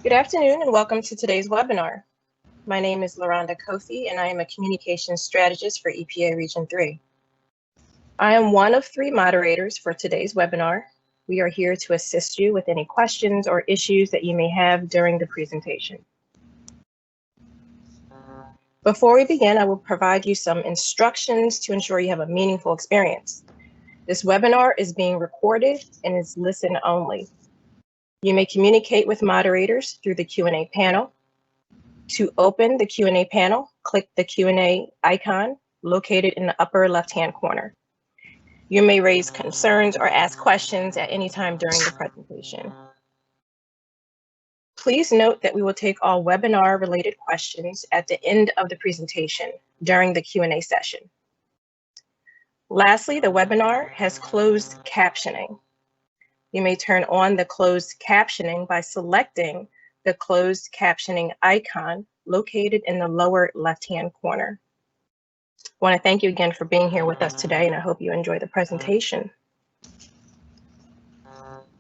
Good afternoon and welcome to today's webinar. My name is LaRonda Kofi and I am a communications strategist for EPA Region 3. I am one of 3 moderators for today's webinar. We are here to assist you with any questions or issues that you may have during the presentation. Before we begin, I will provide you some instructions to ensure you have a meaningful experience. This webinar is being recorded and is listen only. You may communicate with moderators through the Q&A panel. To open the Q&A panel, click the Q&A icon located in the upper left-hand corner. You may raise concerns or ask questions at any time during the presentation. Please note that we will take all webinar-related questions at the end of the presentation during the Q&A session. Lastly, the webinar has closed captioning. You may turn on the closed captioning by selecting the closed captioning icon located in the lower left-hand corner. I want to thank you again for being here with us today, and I hope you enjoy the presentation.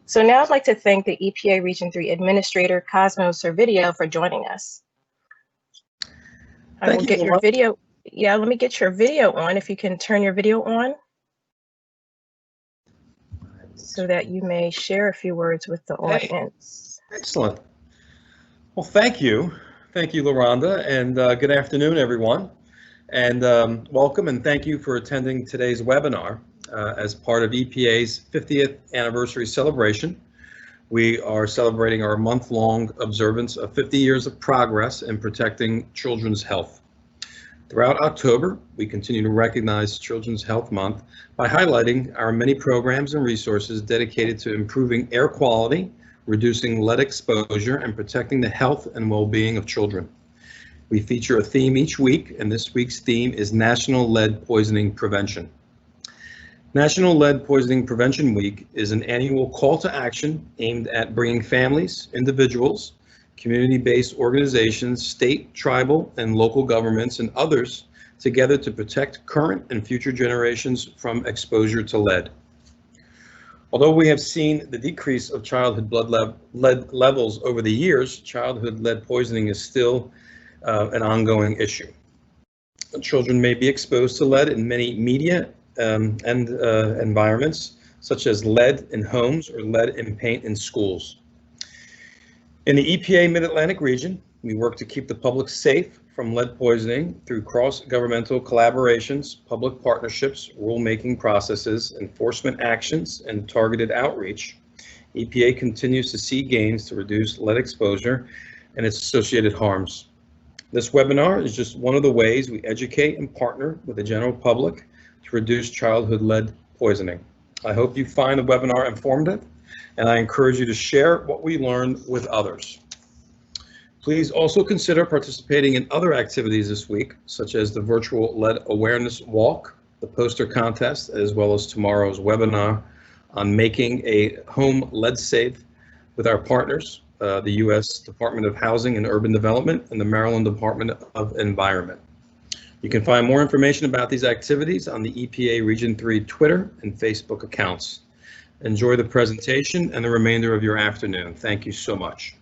So now I'd like to thank the EPA Region 3 Administrator, Cosmo Servideo, for joining us. I will get your video. Yeah, let me get your video on, if you can turn your video on, so that you may share a few words with the audience. Excellent. Well, thank you. Thank you, LaRonda, and good afternoon, everyone. And welcome and thank you for attending today's webinar as part of EPA's 50th anniversary celebration. We are celebrating our month-long observance of 50 years of progress in protecting children's health. Throughout October, we continue to recognize Children's Health Month by highlighting our many programs and resources dedicated to improving air quality, reducing lead exposure, and protecting the health and well-being of children. We feature a theme each week, and this week's theme is National Lead Poisoning Prevention. National Lead Poisoning Prevention Week is an annual call to action aimed at bringing families, individuals, community-based organizations, state, tribal, and local governments, and others together to protect current and future generations from exposure to lead. Although we have seen the decrease of childhood lead levels over the years, childhood lead poisoning is still an ongoing issue. Children may be exposed to lead in many media and environments, such as lead in homes or lead in paint in schools. In the EPA Mid-Atlantic region, we work to keep the public safe from lead poisoning through cross-governmental collaborations, public partnerships, rulemaking processes, enforcement actions, and targeted outreach. EPA continues to see gains to reduce lead exposure and its associated harms. This webinar is just one of the ways we educate and partner with the general public to reduce childhood lead poisoning. I hope you find the webinar informative, and I encourage you to share what we learned with others. Please also consider participating in other activities this week, such as the virtual Lead Awareness Walk, the poster contest, as well as tomorrow's webinar on making a home lead safe with our partners, the U.S. Department of Housing and Urban Development and the Maryland Department of Environment. You can find more information about these activities on the EPA Region 3 Twitter and Facebook accounts. Enjoy the presentation and the remainder of your afternoon. Thank you so much.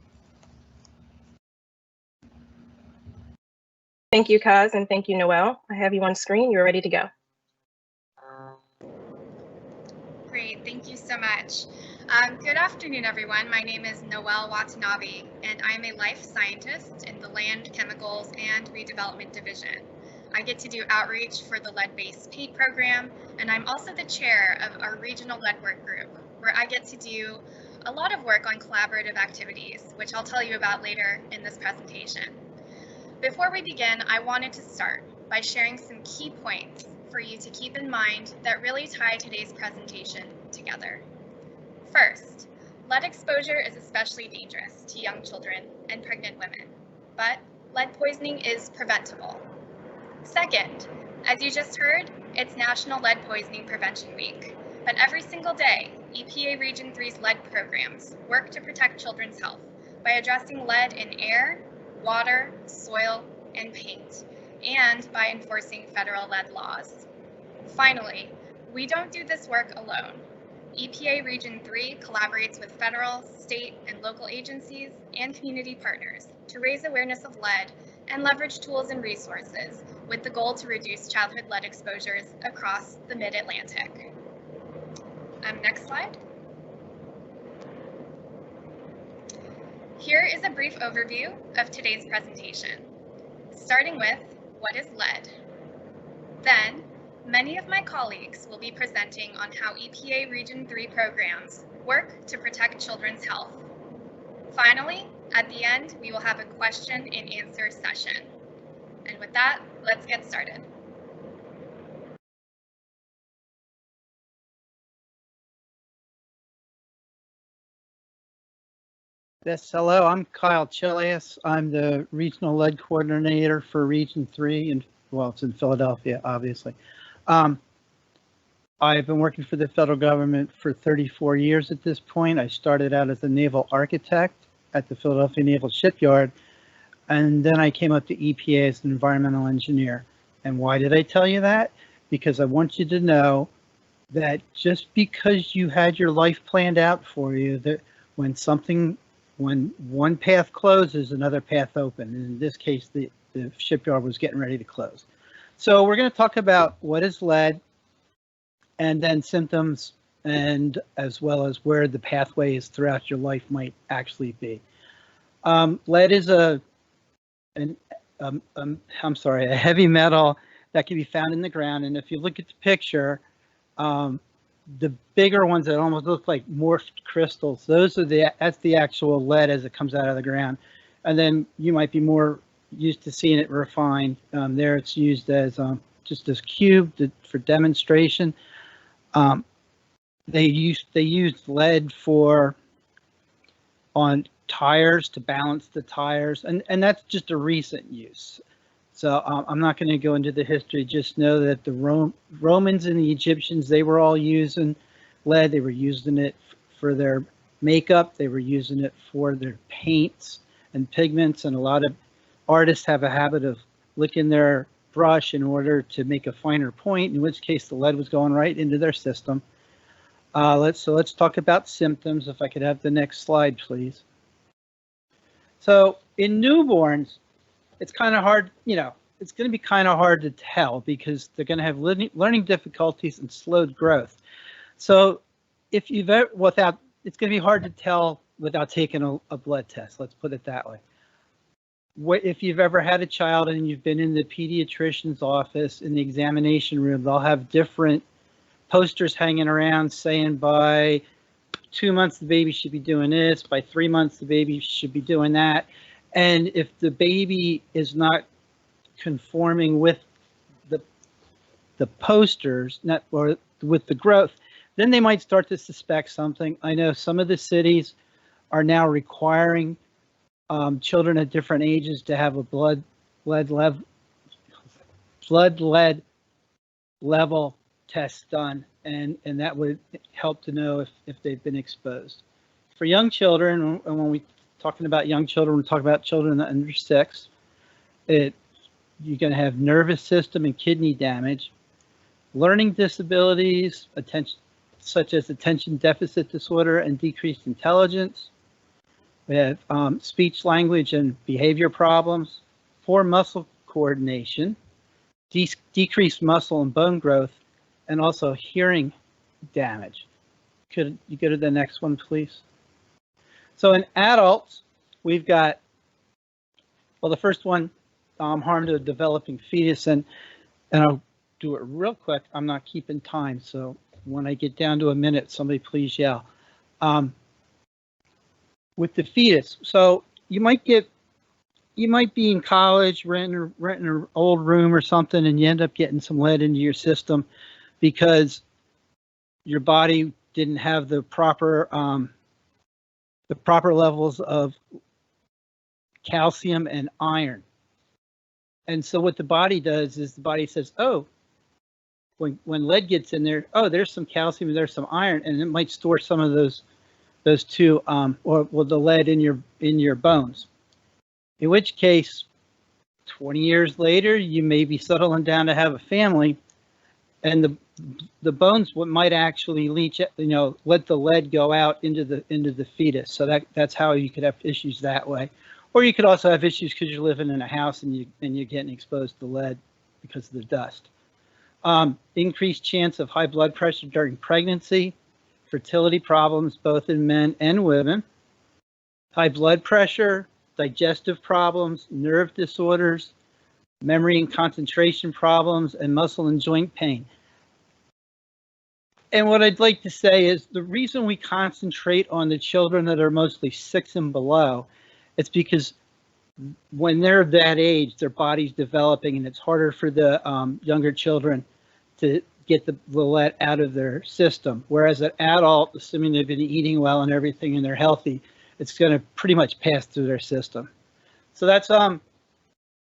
Thank you, Kaz, and thank you, Noel. I have you on screen. You're ready to go. Great, thank you so much. Good afternoon, everyone. My name is Noel Watanabe, and I'm a life scientist in the Land, Chemicals, and Redevelopment Division. I get to do outreach for the lead-based paint program, and I'm also the chair of our regional lead work group, where I get to do a lot of work on collaborative activities, which I'll tell you about later in this presentation. Before we begin, I wanted to start by sharing some key points for you to keep in mind that really tie today's presentation together. First, lead exposure is especially dangerous to young children and pregnant women, but lead poisoning is preventable. Second, as you just heard, it's National Lead Poisoning Prevention Week, but every single day, EPA Region 3's lead programs work to protect children's health by addressing lead in air, water, soil, and paint, and by enforcing federal lead laws. Finally, we don't do this work alone. EPA Region 3 collaborates with federal, state, and local agencies and community partners to raise awareness of lead and leverage tools and resources with the goal to reduce childhood lead exposures across the Mid-Atlantic. Next slide. Here is a brief overview of today's presentation, starting with what is lead. Then, many of my colleagues will be presenting on how EPA Region 3 programs work to protect children's health. Finally, at the end, we will have a question and answer session. And with that, let's get started. Yes, hello, I'm Kyle Chilius. I'm the Regional Lead Coordinator for Region 3, and well, it's in Philadelphia, obviously. I've been working for the federal government for 34 years at this point. I started out as a naval architect at the Philadelphia Naval Shipyard, and then I came up to EPA as an environmental engineer. And why did I tell you that? Because I want you to know that just because you had your life planned out for you, that when one path closes, another path opens. In this case, the shipyard was getting ready to close. So we're going to talk about what is lead, and then symptoms, and as well as where the pathways throughout your life might actually be. Lead is a heavy metal that can be found in the ground. And if you look at the picture, the bigger ones that almost look like morphed crystals, that's the actual lead as it comes out of the ground. And then you might be more used to seeing it refined. There it's used as just this cube for demonstration. They used lead on tires to balance the tires, and that's just a recent use. So I'm not going to go into the history. Just know that the Romans and the Egyptians, they were all using lead. They were using it for their makeup. They were using it for their paints and pigments. And a lot of artists have a habit of licking their brush in order to make a finer point, in which case the lead was going right into their system. Let's talk about symptoms. If I could have the next slide, please. So in newborns, it's kind of hard, it's going to be kind of hard to tell because they're going to have learning difficulties and slowed growth. So if you've ever, it's going to be hard to tell without taking a blood test. Let's put it that way. If you've ever had a child and you've been in the pediatrician's office in the examination room, they'll have different posters hanging around saying by 2 months the baby should be doing this, by 3 months the baby should be doing that. And if the baby is not conforming with the posters, or with the growth, then they might start to suspect something. I know some of the cities are now requiring children at different ages to have a blood lead level test done, and that would help to know if they've been exposed. For young children, and when we're talking about young children, we're talking about children under 6, you're going to have nervous system and kidney damage, learning disabilities, such as attention deficit disorder and decreased intelligence. We have speech, language, and behavior problems, poor muscle coordination, decreased muscle and bone growth, and also hearing damage. Could you go to the next one, please? So in adults, we've got, well, the first one, harm to a developing fetus, and I'll do it real quick. I'm not keeping time, so when I get down to a minute, somebody please yell. With the fetus, so you might be in college, renting an old room or something, and you end up getting some lead into your system because your body didn't have the proper levels of calcium and iron. And so what the body does is the body says, oh, when lead gets in there, oh, there's some calcium, there's some iron, and it might store some of those two, or the lead in your bones. In which case, 20 years later, you may be settling down to have a family, and the bones might actually leach, let the lead go out into the fetus. So that's how you could have issues that way. Or you could also have issues because you're living in a house and you're getting exposed to lead because of the dust. Increased chance of high blood pressure during pregnancy, fertility problems both in men and women, high blood pressure, digestive problems, nerve disorders, memory and concentration problems, and muscle and joint pain. And what I'd like to say is the reason we concentrate on the children that are mostly 6 and below, it's because when they're that age, their body's developing, and it's harder for the younger children to get the lead out of their system. Whereas an adult, assuming they've been eating well and everything and they're healthy, it's going to pretty much pass through their system. So that's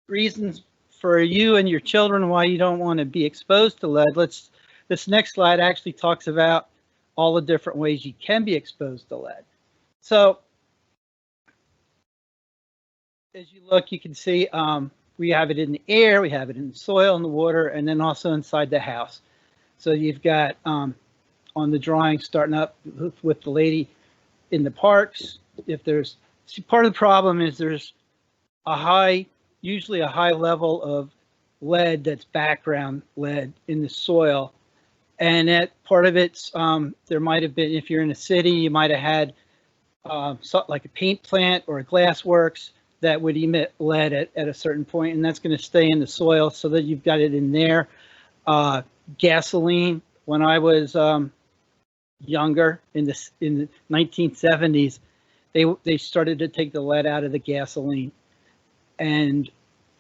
reasons for you and your children why you don't want to be exposed to lead. This next slide actually talks about all the different ways you can be exposed to lead. So as you look, you can see we have it in the air, we have it in the soil, in the water, and then also inside the house. So you've got on the drawing starting up with the lady in the parks. If there's part of the problem is there's usually a high level of lead that's background lead in the soil. And that part of it's, there might have been, if you're in a city, you might have had like a paint plant or a glass works that would emit lead at a certain point, and that's going to stay in the soil so that you've got it in there. Gasoline, when I was younger in the 1970s, they started to take the lead out of the gasoline. And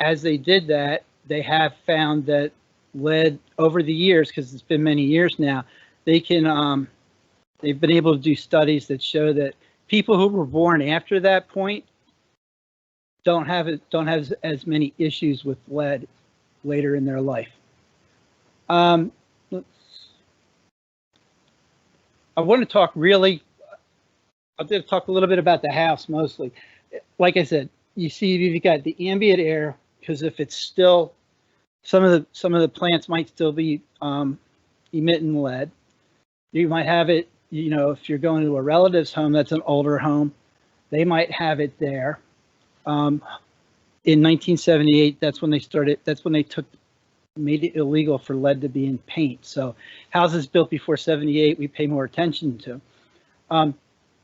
as they did that, they have found that lead over the years, because it's been many years now, they've been able to do studies that show that people who were born after that point don't have as many issues with lead later in their life. I want to talk I'm going to talk a little bit about the house mostly. Like I said, you see you've got the ambient air, because if it's still, some of the plants might still be emitting lead. You might have it, if you're going to a relative's home that's an older home, they might have it there. In 1978, that's when they made it illegal for lead to be in paint. So houses built before 78, we pay more attention to.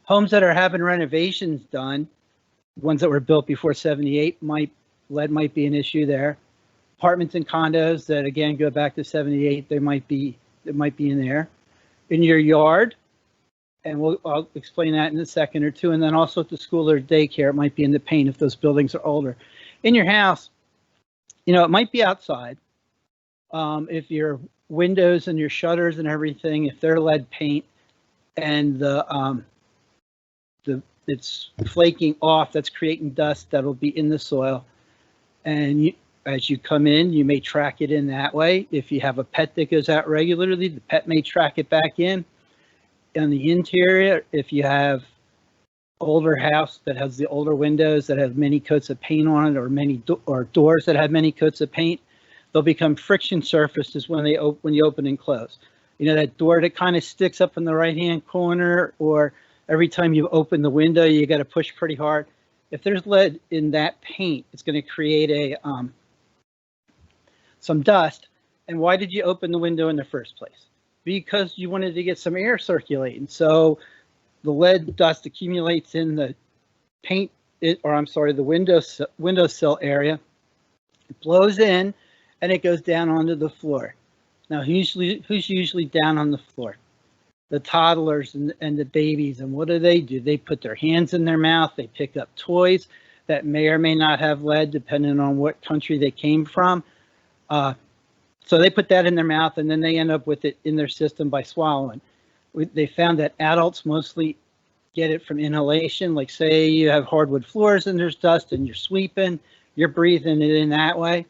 Homes that are having renovations done, ones that were built before 78, lead might be an issue there. Apartments and condos that again go back to 78, it might be in there. In your yard, and I'll explain that in a second or two, and then also at the school or daycare, it might be in the paint if those buildings are older. In your house, it might be outside. If your windows and your shutters and everything, if they're lead paint and it's flaking off, that's creating dust that'll be in the soil. And as you come in, you may track it in that way. If you have a pet that goes out regularly, the pet may track it back in. On the interior, if you have older house that has the older windows that have many coats of paint on it, or doors that have many coats of paint, they'll become friction surfaces when you open and close. That door that kind of sticks up in the right-hand corner, or every time you open the window, you got to push pretty hard. If there's lead in that paint, it's going to create some dust. And why did you open the window in the first place? Because you wanted to get some air circulating. So the lead dust accumulates in the paint, the windowsill area. It blows in and it goes down onto the floor. Now, who's usually down on the floor? The toddlers and the babies. And what do? They put their hands in their mouth. They pick up toys that may or may not have lead, depending on what country they came from. So they put that in their mouth, and then they end up with it in their system by swallowing. They found that adults mostly get it from inhalation. Like, say you have hardwood floors and there's dust and you're sweeping, you're breathing it in that way.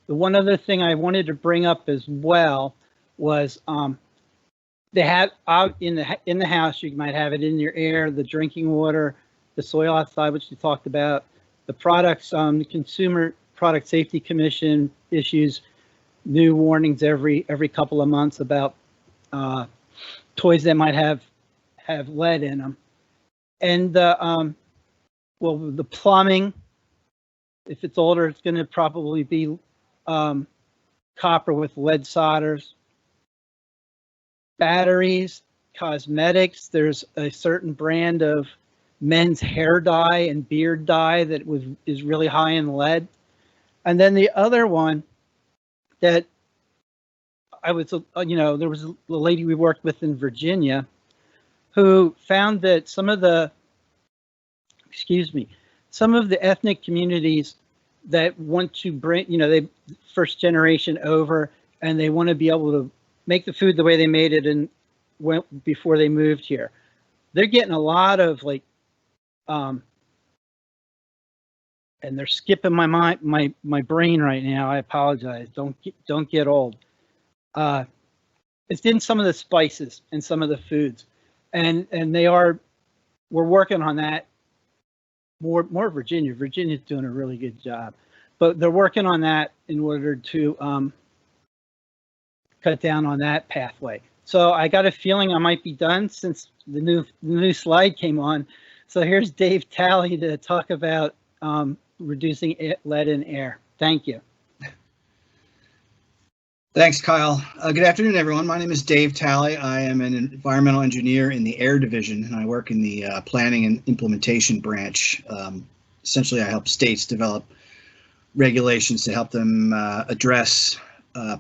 The one other thing I wanted to bring up as well was they have out in the house, you might have it in your air, the drinking water, the soil outside, which you talked about, the products, the Consumer Product Safety Commission issues new warnings every couple of months about toys that might have lead in them. And well, the plumbing, if it's older, it's going to probably be copper with lead solders. Batteries, cosmetics, there's a certain brand of men's hair dye and beard dye that is really high in lead. And then the other one that I was, there was a lady we worked with in Virginia who found that some of the ethnic communities that want to bring, they first generation over, and they want to be able to make the food the way they made it and went before they moved here. They're getting a lot of and they're skipping my mind, my brain right now. I apologize. Don't get old. It's in some of the spices and some of the foods, and we're working on that. More Virginia. Virginia's doing a really good job, but they're working on that in order to cut down on that pathway. So I got a feeling I might be done since the new slide came on. So here's Dave Talley to talk about reducing lead in air. Thank you. Thanks, Kyle. Good afternoon, everyone. My name is Dave Talley. I am an environmental engineer in the Air Division, and I work in the planning and implementation branch. Essentially, I help states develop regulations to help them address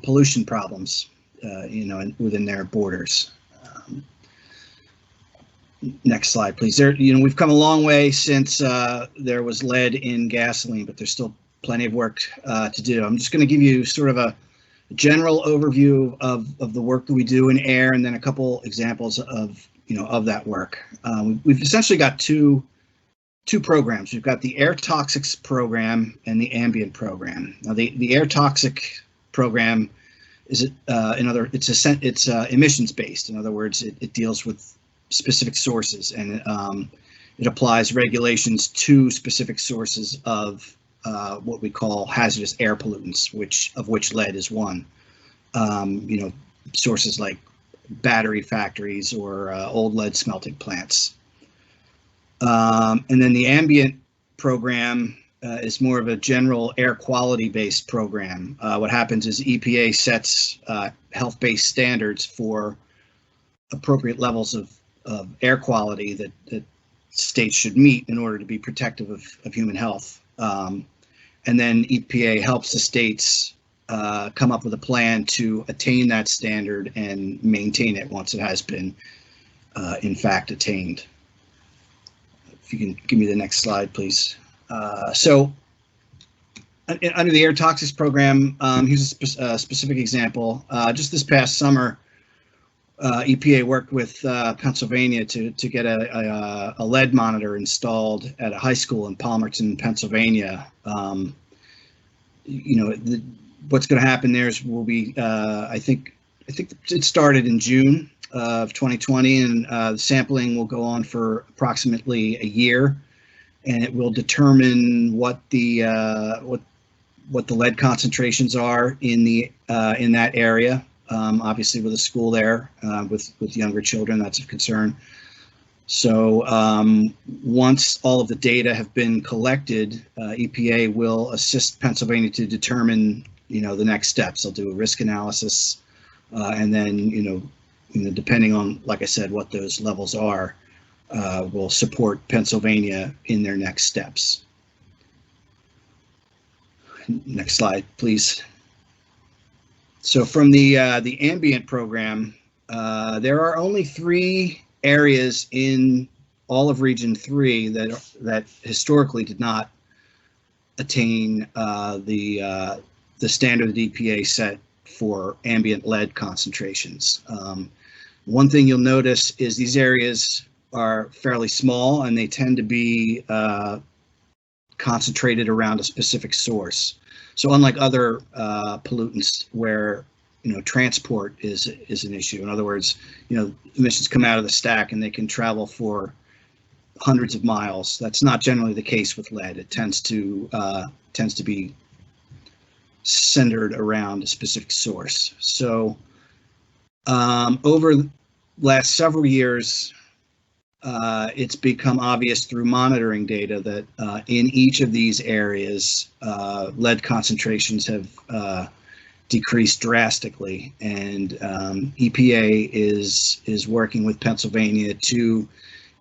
pollution problems, within their borders. Next slide, please. We've come a long way since there was lead in gasoline, but there's still plenty of work to do. I'm just going to give you sort of a general overview of the work that we do in air, and then a couple examples of that work. We've essentially got two programs. We've got the air toxics program and the ambient program. Now, the air toxic program is it's emissions based. In other words, it deals with specific sources, and it applies regulations to specific sources of what we call hazardous air pollutants, of which lead is one. Sources like battery factories or old lead smelting plants. And then the ambient program is more of a general air quality based program. What happens is EPA sets health-based standards for appropriate levels of air quality that states should meet in order to be protective of human health. And then EPA helps the states come up with a plan to attain that standard and maintain it once it has been, in fact, attained. If you can give me the next slide, please. So under the air toxics program, here's a specific example. Just this past summer, EPA worked with Pennsylvania to get a lead monitor installed at a high school in Palmerton, Pennsylvania. What's going to happen there is I think it started in June of 2020, and the sampling will go on for approximately a year, and it will determine what the lead concentrations are in that area. Obviously, with a school there with younger children, that's of concern. So once all of the data have been collected, EPA will assist Pennsylvania to determine the next steps. They'll do a risk analysis, and then depending on, like I said, what those levels are, will support Pennsylvania in their next steps. Next slide, please. So from the ambient program, there are only 3 areas in all of Region 3 that historically did not attain the standard that EPA set for ambient lead concentrations. One thing you'll notice is these areas are fairly small, and they tend to be concentrated around a specific source. So unlike other pollutants where transport is an issue. In other words, emissions come out of the stack and they can travel for hundreds of miles. That's not generally the case with lead. It tends to be centered around a specific source. So over the last several years, it's become obvious through monitoring data that in each of these areas, lead concentrations have decreased drastically, and EPA is working with Pennsylvania to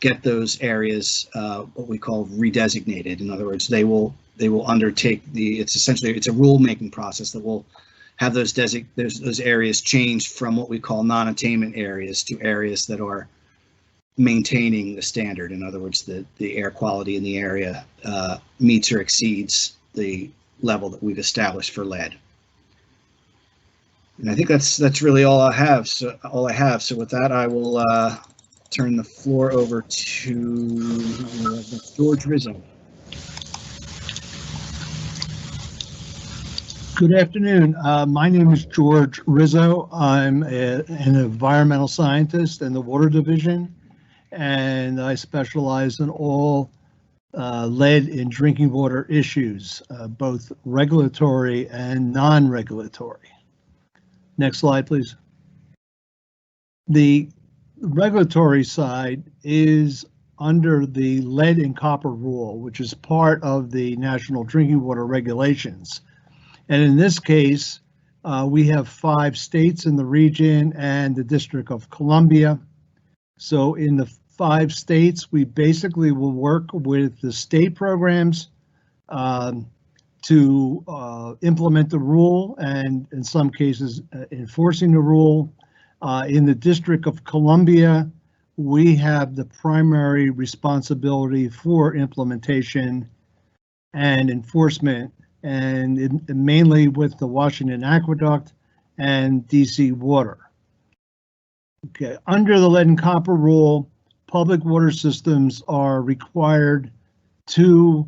get those areas what we call redesignated. In other words, they will undertake it's a rulemaking process that will have those areas changed from what we call non-attainment areas to areas that are maintaining the standard. In other words, the air quality in the area meets or exceeds the level that we've established for lead. And I think that's really all I have. So with that, I will turn the floor over to George Rizzo. Good afternoon. My name is George Rizzo. I'm an environmental scientist in the Water Division, and I specialize in all lead in drinking water issues, both regulatory and non-regulatory. Next slide, please. The regulatory side is under the lead and copper rule, which is part of the National Drinking Water Regulations. And in this case, we have 5 states in the region and the District of Columbia. So in the 5 states, we basically will work with the state programs to implement the rule, and in some cases enforcing the rule. In the District of Columbia, we have the primary responsibility for implementation and enforcement, and mainly with the Washington Aqueduct and DC Water. Okay, under the lead and copper rule, public water systems are required to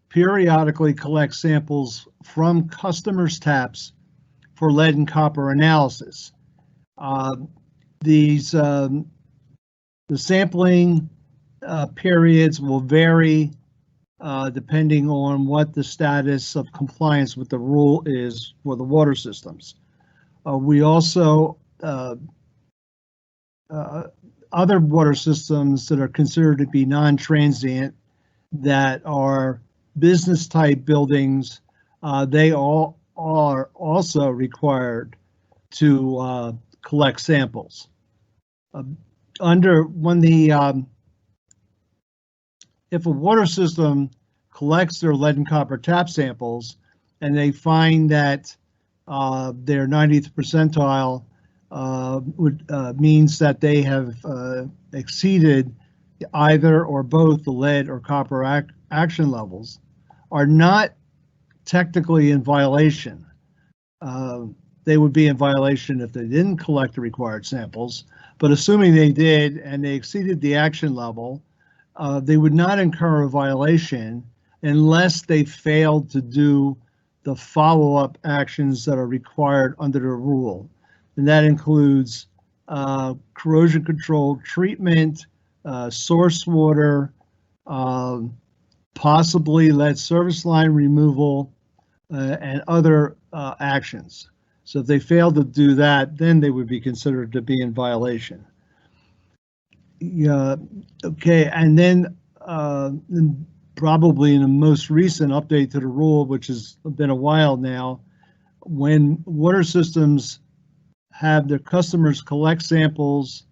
periodically collect samples from customers' taps for lead and copper analysis. The sampling periods will vary depending on what the status of compliance with the rule is for the water systems. We also, other water systems that are considered to be non-transient, that are business type buildings, they all are also required to collect samples. If a water system collects their lead and copper tap samples and they find that their 90th percentile means that they have exceeded either or both the lead or copper action levels, are not technically in violation. They would be in violation if they didn't collect the required samples, but assuming they did and they exceeded the action level, they would not incur a violation unless they failed to do the follow-up actions that are required under the rule. And that includes corrosion control treatment, source water, possibly lead service line removal, and other actions. So if they failed to do that, then they would be considered to be in violation. Yeah, okay, and then probably in the most recent update to the rule, which has been a while now, when water systems have their customers collect samples,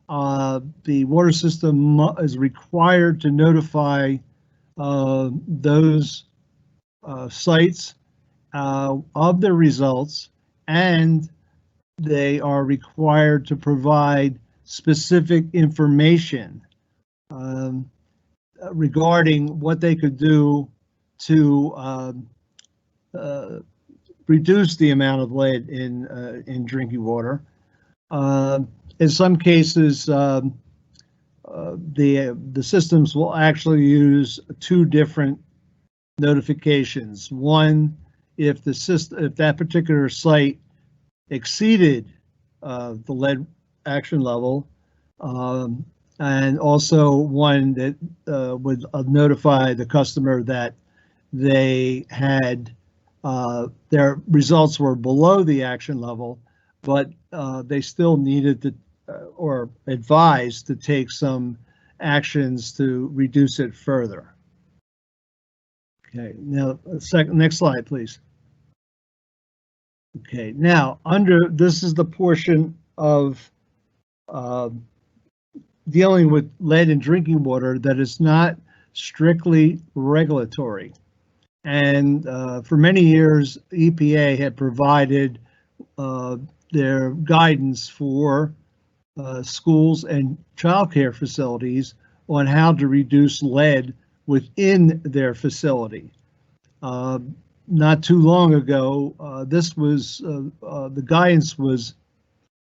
the water system is required to notify those sites of the results, and they are required to provide specific information regarding what they could do to reduce the amount of lead in drinking water. In some cases, the systems will actually use 2 different notifications. One, if that particular site exceeded the lead action level, and also one that would notify the customer that they had Their results were below the action level, but they still needed to, or advised to take some actions to reduce it further. Okay, now next slide, please. Okay, now this is the portion of dealing with lead in drinking water that is not strictly regulatory. And for many years, EPA had provided their guidance for schools and childcare facilities on how to reduce lead within their facility. Not too long ago, the guidance was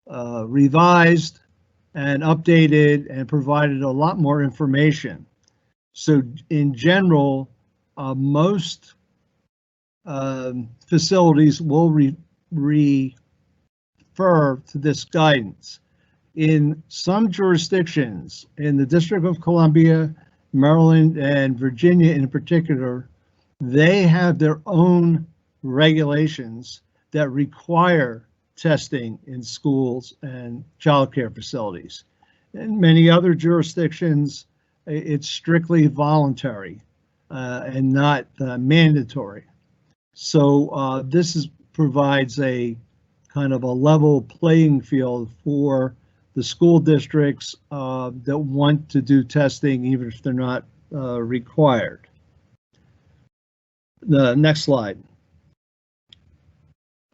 revised and updated and provided a lot more information. So in general, most facilities will refer to this guidance. In some jurisdictions, in the District of Columbia, Maryland, and Virginia in particular, they have their own regulations that require testing in schools and childcare facilities. In many other jurisdictions, it's strictly voluntary and not mandatory. So this provides a kind of a level playing field for the school districts that want to do testing even if they're not required. The next slide.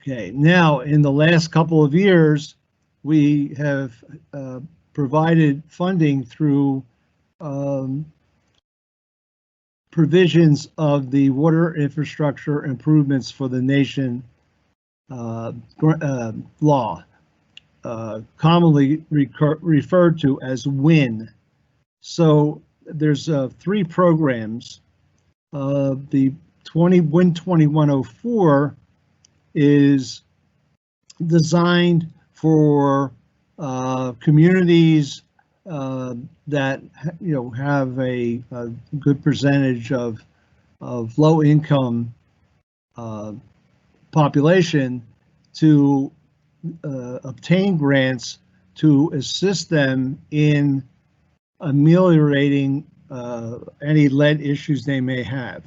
Okay, now in the last couple of years, we have provided funding through provisions of the Water Infrastructure Improvements for the Nation law, commonly referred to as WIN. So there's 3 programs. The WIN 2104 is designed for communities that have a good percentage of low income population to obtain grants to assist them in ameliorating any lead issues they may have.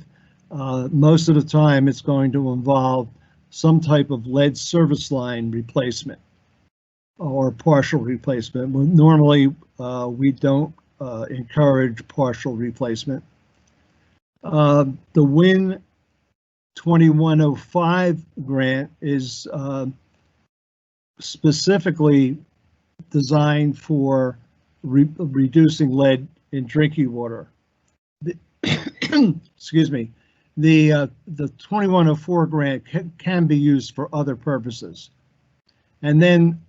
Most of the time it's going to involve some type of lead service line replacement or partial replacement. Normally, we don't encourage partial replacement. The WIN 2105 grant is specifically designed for reducing lead in drinking water. Excuse me. The 2104 grant can be used for other purposes. And then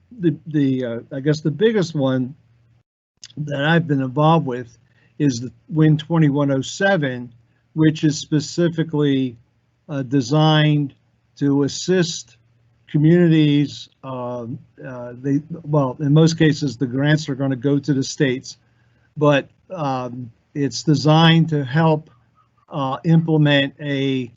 I guess the biggest one that I've been involved with is the WIN 2107, which is specifically designed to assist communities. Well, in most cases, the grants are going to go to the states, but it's designed to help implement a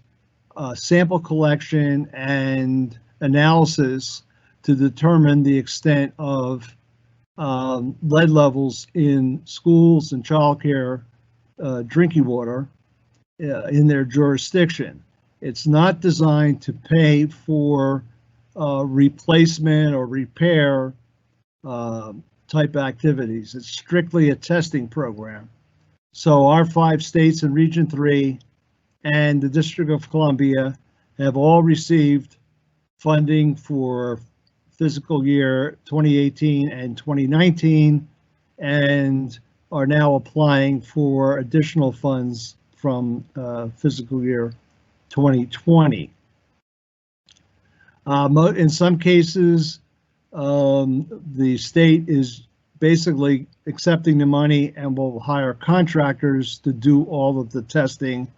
sample collection and analysis to determine the extent of lead levels in schools and childcare drinking water in their jurisdiction. It's not designed to pay for replacement or repair type activities. It's strictly a testing program. So our 5 states in Region 3 and the District of Columbia have all received funding for fiscal year 2018 and 2019 and are now applying for additional funds from fiscal year 2020. In some cases, the state is basically accepting the money and will hire contractors to do all of the testing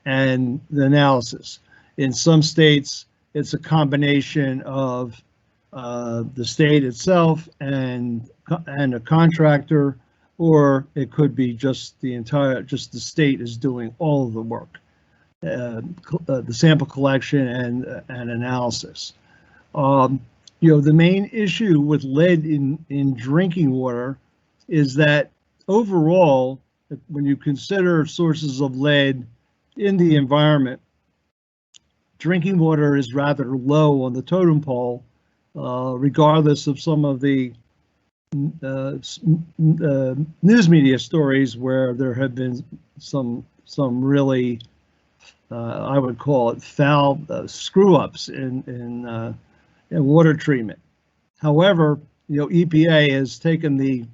and the analysis. In some states, it's a combination of the state itself and a contractor, or it could be just the state is doing all of the work. the sample collection and analysis. The main issue with lead in drinking water is that overall, when you consider sources of lead in the environment, drinking water is rather low on the totem pole, regardless of some of the news media stories where there have been some really, I would call it foul screw-ups in water treatment. However, EPA has taken the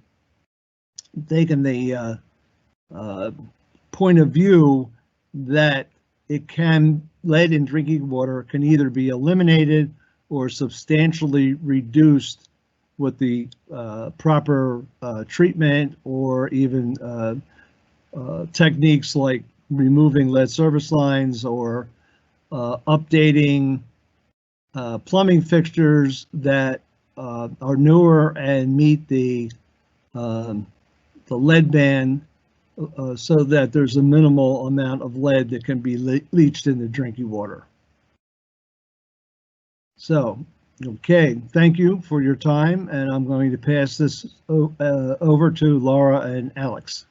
point of view that lead in drinking water can either be eliminated or substantially reduced with the proper treatment, or even techniques like removing lead service lines or updating plumbing fixtures that are newer and meet the lead ban, so that there's a minimal amount of lead that can be leached into drinking water. So, okay, thank you for your time, and I'm going to pass this over to Laura and Alex.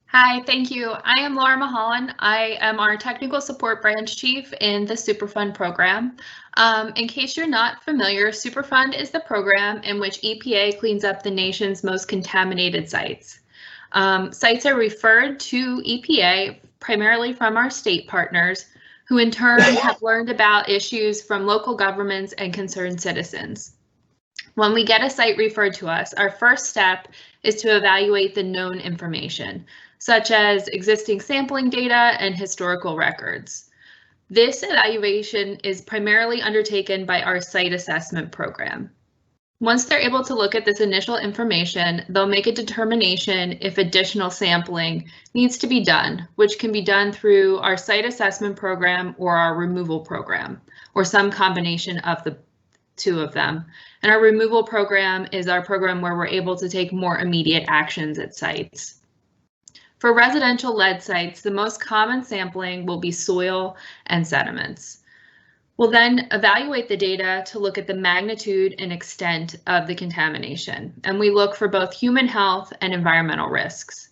Hi, thank you. I am Laura Mulholland. I am our Technical Support Branch Chief in the Superfund program. In case you're not familiar, Superfund is the program in which EPA cleans up the nation's most contaminated sites. Sites are referred to EPA primarily from our state partners, who in turn have learned about issues from local governments and concerned citizens. When we get a site referred to us, our first step is to evaluate the known information, such as existing sampling data and historical records. This evaluation is primarily undertaken by our site assessment program. Once they're able to look at this initial information, they'll make a determination if additional sampling needs to be done, which can be done through our site assessment program or our removal program, or some combination of the two of them. And our removal program is our program where we're able to take more immediate actions at sites. For residential lead sites, the most common sampling will be soil and sediments. We'll then evaluate the data to look at the magnitude and extent of the contamination, and we look for both human health and environmental risks.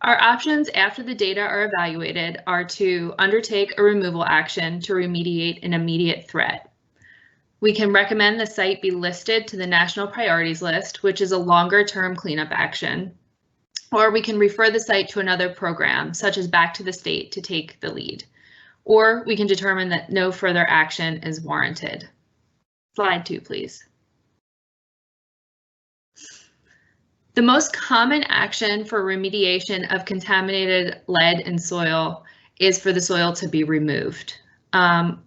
Our options after the data are evaluated are to undertake a removal action to remediate an immediate threat. We can recommend the site be listed to the National Priorities List, which is a longer-term cleanup action, or we can refer the site to another program, such as back to the state, to take the lead. Or we can determine that no further action is warranted. Slide 2, please. The most common action for remediation of contaminated lead in soil is for the soil to be removed.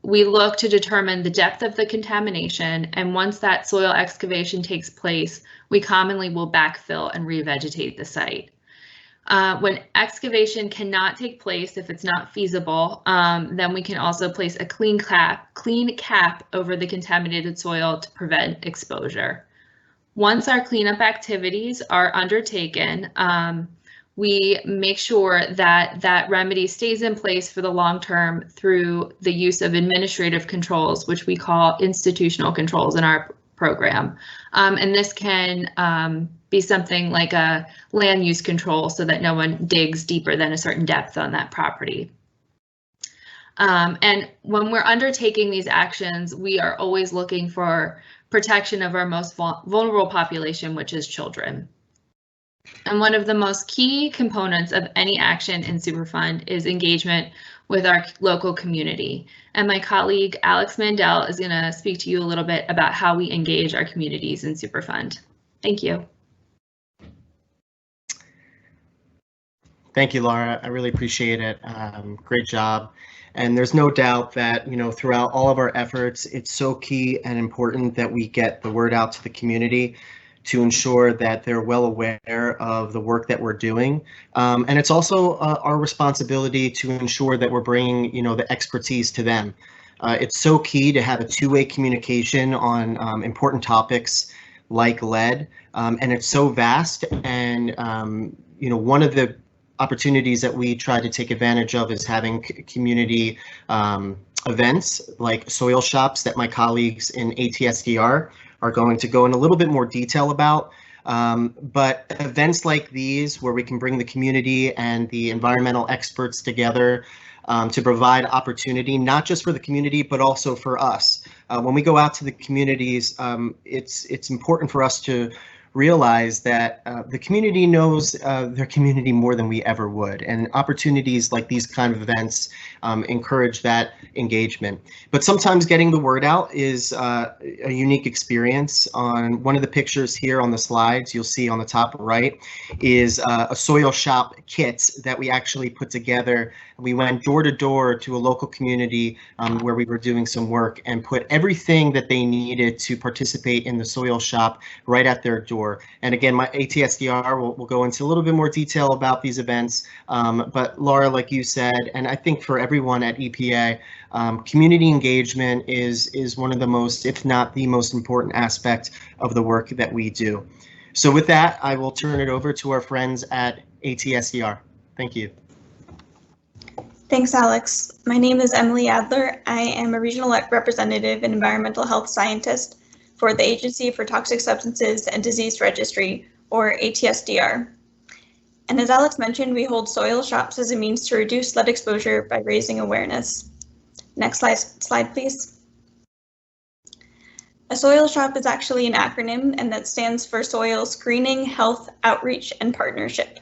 We look to determine the depth of the contamination, and once that soil excavation takes place, we commonly will backfill and revegetate the site. When excavation cannot take place, if it's not feasible, then we can also place a clean cap over the contaminated soil to prevent exposure. Once our cleanup activities are undertaken, we make sure that that remedy stays in place for the long term through the use of administrative controls, which we call institutional controls in our program. And this can be something like a land use control so that no one digs deeper than a certain depth on that property. And when we're undertaking these actions, we are always looking for protection of our most vulnerable population, which is children. And one of the most key components of any action in Superfund is engagement with our local community. And my colleague Alex Mandel is going to speak to you a little bit about how we engage our communities in Superfund. Thank you. Thank you, Laura. I really appreciate it. Great job. And there's no doubt that, throughout all of our efforts, it's so key and important that we get the word out to the community to ensure that they're well aware of the work that we're doing. And it's also our responsibility to ensure that we're bringing, the expertise to them. It's so key to have a two-way communication on important topics like lead, and it's so vast. And, one of the opportunities that we try to take advantage of is having community events like soil shops that my colleagues in ATSDR are going to go in a little bit more detail about. But events like these, where we can bring the community and the environmental experts together to provide opportunity, not just for the community, but also for us. When we go out to the communities, it's important for us to realize that the community knows their community more than we ever would, and opportunities like these kind of events encourage that engagement. But sometimes getting the word out is a unique experience. On one of the pictures here on the slides, you'll see on the top right is a soil shop kit that we actually put together. We went door to door to a local community where we were doing some work and put everything that they needed to participate in the soil shop right at their door. And again, my ATSDR will go into a little bit more detail about these events. But Laura, like you said, and I think for everyone at EPA, community engagement is one of the most, if not the most important aspect of the work that we do. So with that, I will turn it over to our friends at ATSDR. Thank you. Thanks, Alex. My name is Emily Adler. I am a regional representative and environmental health scientist for the Agency for Toxic Substances and Disease Registry, or ATSDR. And as Alex mentioned, we hold soil shops as a means to reduce lead exposure by raising awareness. Next slide, please. A soil shop is actually an acronym, and that stands for Soil Screening, Health, Outreach, and Partnership.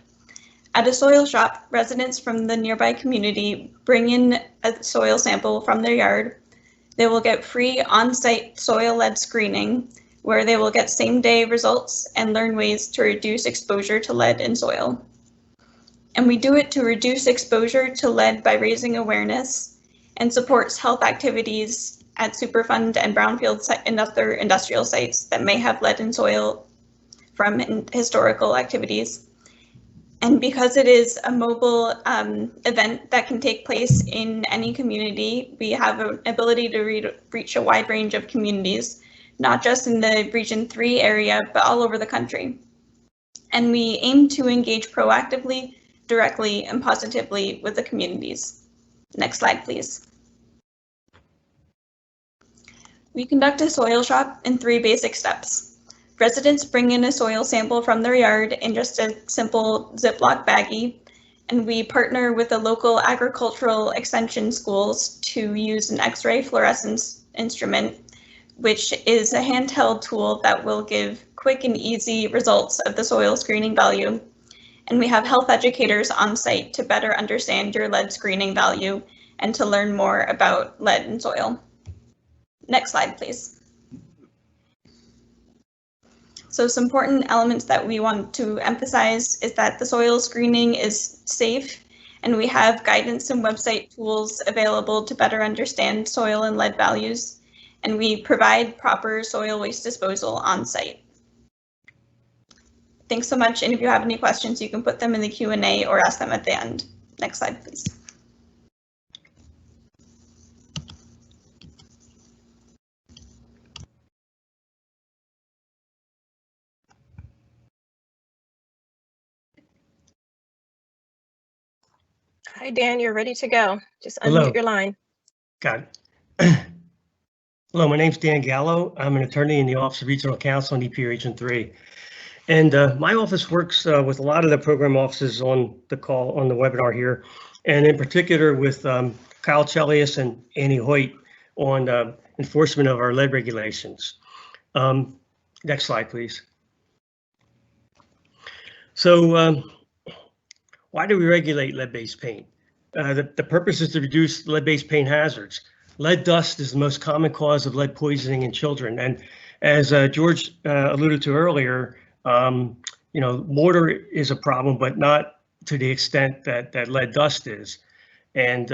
At a soil shop, residents from the nearby community bring in a soil sample from their yard. They will get free on-site soil lead screening, where they will get same-day results and learn ways to reduce exposure to lead in soil. And we do it to reduce exposure to lead by raising awareness, and supports health activities at Superfund and brownfield and other industrial sites that may have lead in soil from historical activities. And because it is a mobile event that can take place in any community, we have an ability to reach a wide range of communities, not just in the Region 3 area, but all over the country. And we aim to engage proactively, directly, and positively with the communities. Next slide, please. We conduct a soil shop in 3 basic steps. Residents bring in a soil sample from their yard in just a simple Ziploc baggie, and we partner with the local agricultural extension schools to use an X-ray fluorescence instrument, which is a handheld tool that will give quick and easy results of the soil screening value. And we have health educators on site to better understand your lead screening value and to learn more about lead in soil. Next slide, please. So some important elements that we want to emphasize is that the soil screening is safe, and we have guidance and website tools available to better understand soil and lead values, and we provide proper soil waste disposal on site. Thanks so much, and if you have any questions, you can put them in the Q&A or ask them at the end. Next slide, please. Hi, Dan, you're ready to go. Just Hello. unmute your line. Got it. Hello, my name's Dan Gallo. I'm an attorney in the Office of Regional Counsel in EPA Region 3. And my office works with a lot of the program offices on the call, on the webinar here, and in particular with Kyle Chelius and Annie Hoyt on enforcement of our lead regulations. Next slide, please. So why do we regulate lead-based paint? The purpose is to reduce lead-based paint hazards. Lead dust is the most common cause of lead poisoning in children. And as George alluded to earlier, you know, mortar is a problem, but not to the extent that lead dust is. And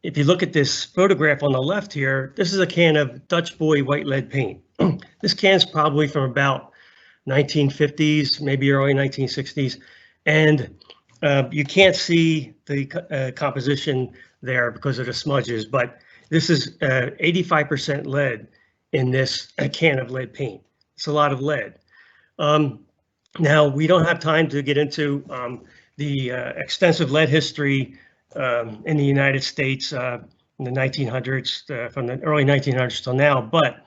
if you look at this photograph on the left here, this is a can of Dutch Boy white lead paint. This can's probably from about 1950s, maybe early 1960s. And you can't see the composition there because of the smudges, but this is 85% lead in this can of lead paint. It's a lot of lead. Now, we don't have time to get into the extensive lead history in the United States in the 1900s, from the early 1900s till now. But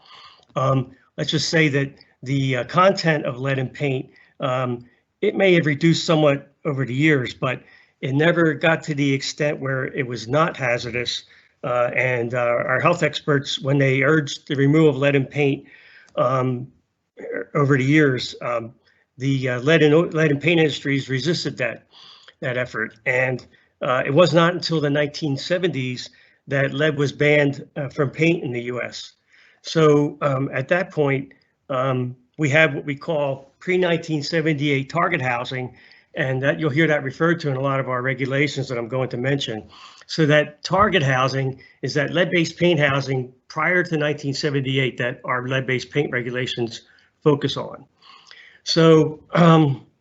let's just say that the content of lead in paint, it may have reduced somewhat over the years, but it never got to the extent where it was not hazardous. And our health experts, when they urged the removal of lead in paint over the years, the lead and paint industries resisted that effort. And it was not until the 1970s that lead was banned from paint in the US. So at that point, we have what we call pre-1978 target housing, and that you'll hear that referred to in a lot of our regulations that I'm going to mention. So that target housing is that lead-based paint housing prior to 1978 that our lead-based paint regulations focus on. So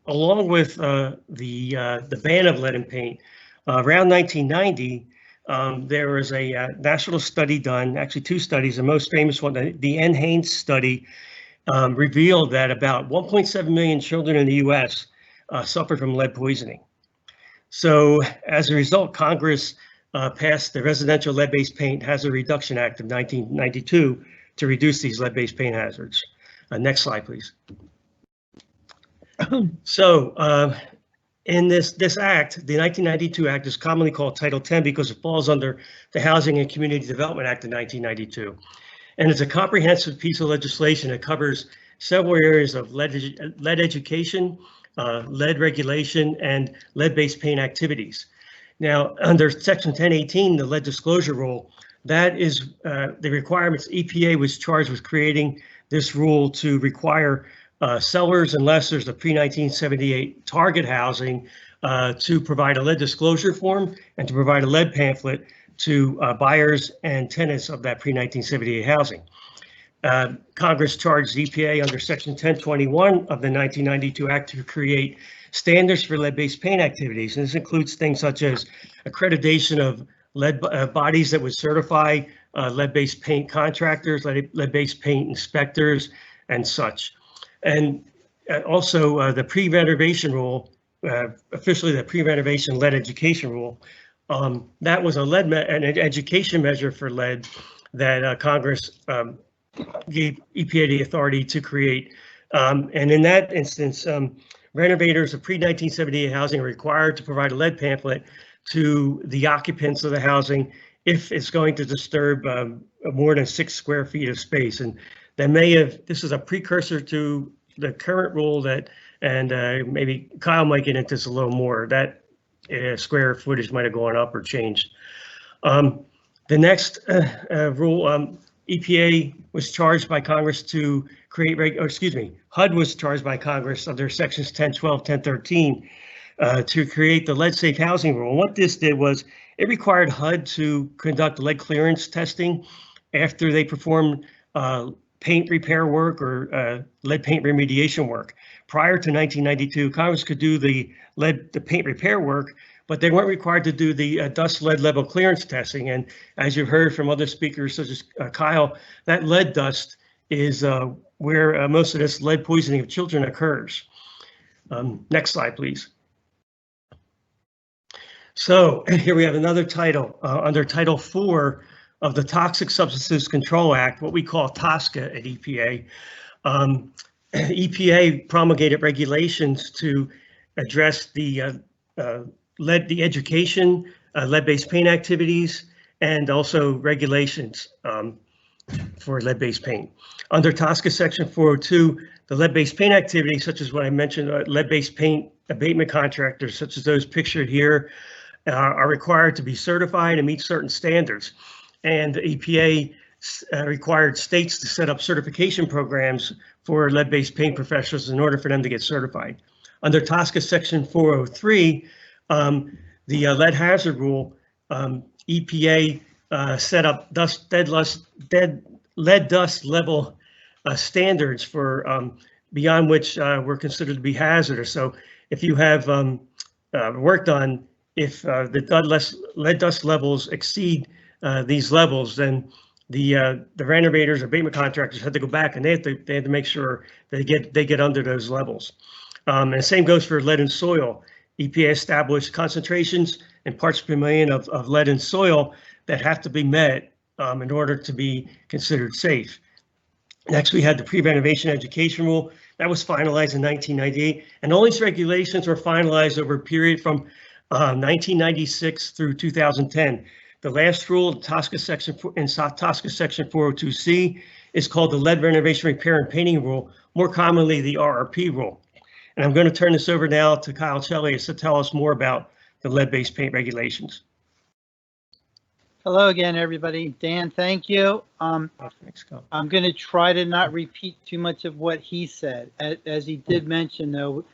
along with the ban of lead in paint, around 1990, there was a national study done, actually two studies, the most famous one, the N. Haynes study, revealed that about 1.7 million children in the US suffered from lead poisoning. So as a result, Congress passed the Residential Lead-Based Paint Hazard Reduction Act of 1992 to reduce these lead-based paint hazards. Next slide, please. So in this act, the 1992 Act is commonly called Title 10 because it falls under the Housing and Community Development Act of 1992. And it's a comprehensive piece of legislation that covers several areas of lead education, lead regulation, and lead-based paint activities. Now, under Section 1018, the lead disclosure rule, that is the requirements. EPA was charged with creating this rule to require sellers and lessors of pre-1978 target housing to provide a lead disclosure form and to provide a lead pamphlet to buyers and tenants of that pre-1978 housing. Congress charged EPA under Section 1021 of the 1992 Act to create standards for lead-based paint activities. And this includes things such as accreditation of lead bodies that would certify lead-based paint contractors, lead-based paint inspectors, and such. And also the pre-renovation rule, officially the pre-renovation lead education rule, that was an education measure for lead that Congress gave EPA the authority to create. And in that instance, renovators of pre-1978 housing are required to provide a lead pamphlet to the occupants of the housing if it's going to disturb more than 6 square feet of space. And that may have, this is a precursor to the current rule that, and maybe Kyle might get into this a little more, that square footage might have gone up or changed. The next rule, EPA was charged by Congress to create, HUD was charged by Congress under sections 1012, 1013 to create the lead safe housing rule. And what this did was it required HUD to conduct lead clearance testing after they performed paint repair work or lead paint remediation work. Prior to 1992, Congress could do the paint repair work, but they weren't required to do the dust lead level clearance testing. And as you've heard from other speakers, such as Kyle, that lead dust is where most of this lead poisoning of children occurs. Next slide, please. So here we have another title under Title 4 of the Toxic Substances Control Act, what we call TSCA at EPA. EPA promulgated regulations to address the education, lead-based paint activities, and also regulations for lead-based paint. Under TSCA Section 402, the lead-based paint activities, such as what I mentioned, lead-based paint abatement contractors, such as those pictured here, are required to be certified and meet certain standards. And the EPA required states to set up certification programs for lead-based paint professionals in order for them to get certified. Under TSCA Section 403, the lead hazard rule, EPA set up lead dust level standards for beyond which were considered to be hazardous. So if you have work done, if the lead dust levels exceed these levels, then the renovators or abatement contractors had to go back and they had to make sure they get under those levels. And the same goes for lead and soil. EPA established concentrations in parts per million of lead in soil that have to be met in order to be considered safe. Next, we had the pre-renovation education rule that was finalized in 1998, and all these regulations were finalized over a period from 1996 through 2010. The last rule, TSCA section in TSCA section 402C, is called the Lead Renovation Repair and Painting Rule, more commonly the RRP rule. And I'm going to turn this over now to Kyle Chelius to tell us more about the lead-based paint regulations. Hello again, everybody. Dan, thank you. Thanks, Kyle. I'm going to try to not repeat too much of what he said. As he did mention, though,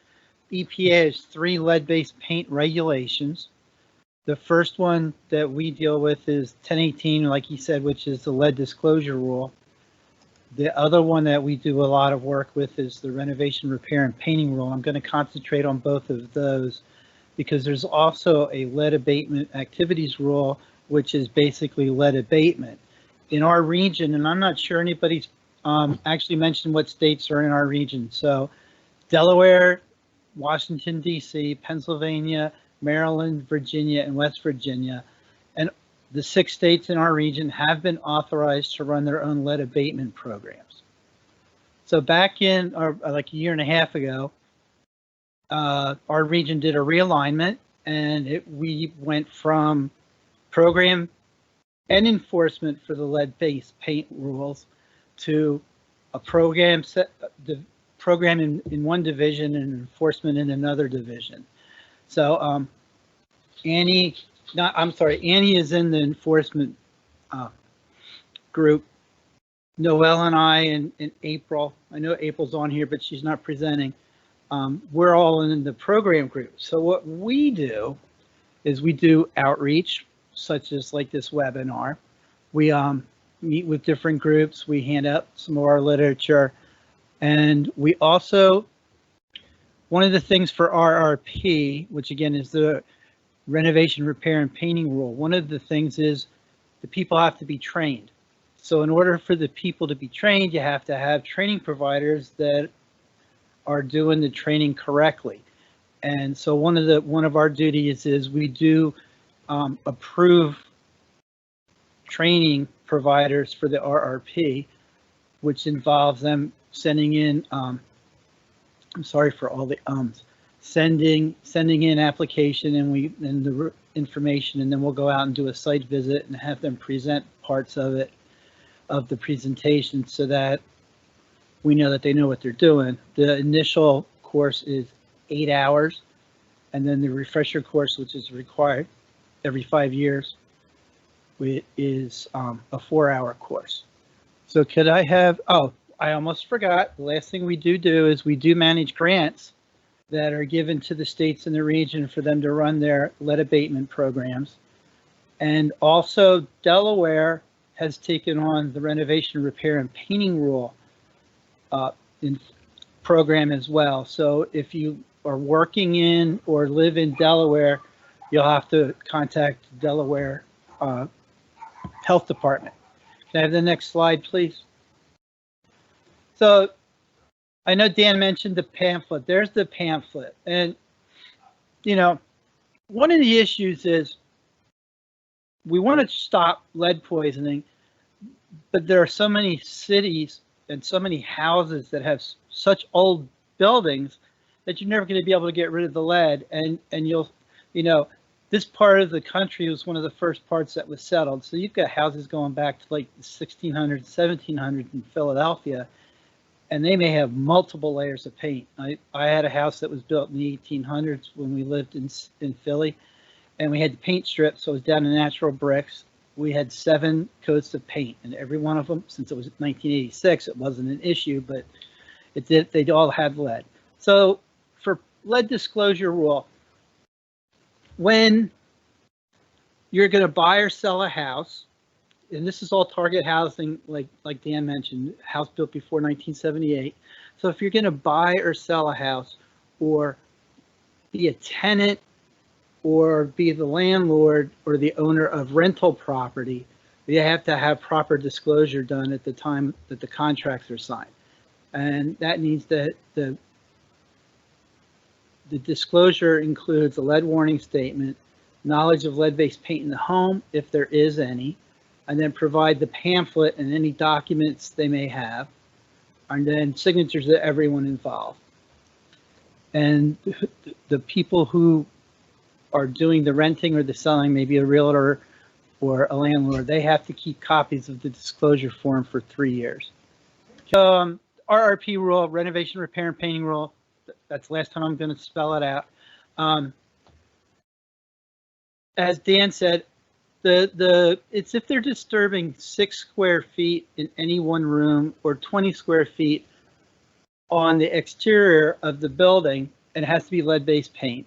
EPA has 3 lead-based paint regulations. The first one that we deal with is 1018, like he said, which is the lead disclosure rule. The other one that we do a lot of work with is the renovation, repair, and painting rule. I'm going to concentrate on both of those because there's also a lead abatement activities rule, which is basically lead abatement. In our region, and I'm not sure anybody's actually mentioned what states are in our region. So Delaware, Washington, D.C., Pennsylvania, Maryland, Virginia, and West Virginia. And the 6 states in our region have been authorized to run their own lead abatement programs. So back in, like a year and a half ago, our region did a realignment, and we went from program and enforcement for the lead-based paint rules to a program in one division and enforcement in another division. So Annie is in the enforcement group. Noelle and I and April, I know April's on here, but she's not presenting. We're all in the program group. So what we do is we do outreach, such as like this webinar. We meet with different groups. We hand out some of our literature. And we also, one of the things for RRP, which again is the renovation, repair, and painting rule, one of the things is the people have to be trained. So in order for the people to be trained, you have to have training providers that are doing the training correctly. And so one of our duties is we do approve training providers for the RRP, which involves them sending in, I'm sorry for all the sending in application and the information, and then we'll go out and do a site visit and have them present parts of it, of the presentation, so that we know that they know what they're doing. The initial course is 8 hours, and then the refresher course, which is required every 5 years, is a 4-hour course. So could I have, oh, I almost forgot, the last thing we do is we do manage grants that are given to the states in the region for them to run their lead abatement programs. And also Delaware has taken on the renovation, repair, and painting rule in program as well. So if you are working in or live in Delaware, you'll have to contact the Delaware Health Department. Can I have the next slide, please? So I know Dan mentioned the pamphlet. There's the pamphlet. And, you know, one of the issues is we want to stop lead poisoning, but there are so many cities and so many houses that have such old buildings that you're never going to be able to get rid of the lead. And you'll, you know, this part of the country was one of the first parts that was settled. So you've got houses going back to like the 1600s, 1700s in Philadelphia, and they may have multiple layers of paint. I had a house that was built in the 1800s when we lived in Philly, and we had the paint strips, so it was down to natural bricks. We had 7 coats of paint, and every one of them, since it was 1986, it wasn't an issue, but they all had lead. So for lead disclosure rule, when you're going to buy or sell a house, and this is all target housing, like Dan mentioned, house built before 1978. So if you're going to buy or sell a house, or be a tenant, or be the landlord or the owner of rental property, you have to have proper disclosure done at the time that the contracts are signed. And that means that the The disclosure includes a lead warning statement, knowledge of lead-based paint in the home, if there is any, and then provide the pamphlet and any documents they may have, and then signatures of everyone involved. And the people who are doing the renting or the selling, maybe a realtor or a landlord, they have to keep copies of the disclosure form for 3 years. RRP rule, renovation, repair, and painting rule. That's the last time I'm going to spell it out. As Dan said, it's if they're disturbing 6 square feet in any one room or 20 square feet on the exterior of the building, and it has to be lead-based paint.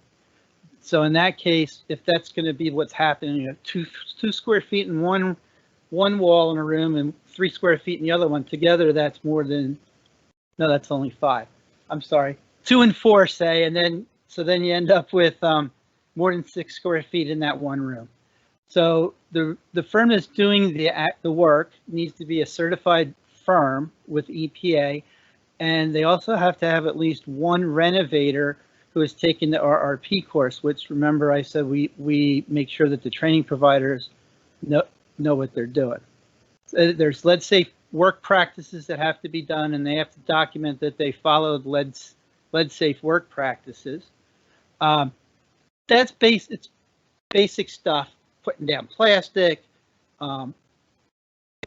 So in that case, if that's going to be what's happening, you know, two square feet in one wall in a room and 3 square feet in the other one, together that's more than, no, that's only 5. I'm sorry, 2 and 4 say, and then so then you end up with more than 6 square feet in that one room. So the firm that's doing the work needs to be a certified firm with EPA, and they also have to have at least one renovator who has taken the RRP course, which, remember, I said we make sure that the training providers know what they're doing. So there's lead safe work practices that have to be done, and they have to document that they followed lead safe work practices. It's basic stuff, putting down plastic,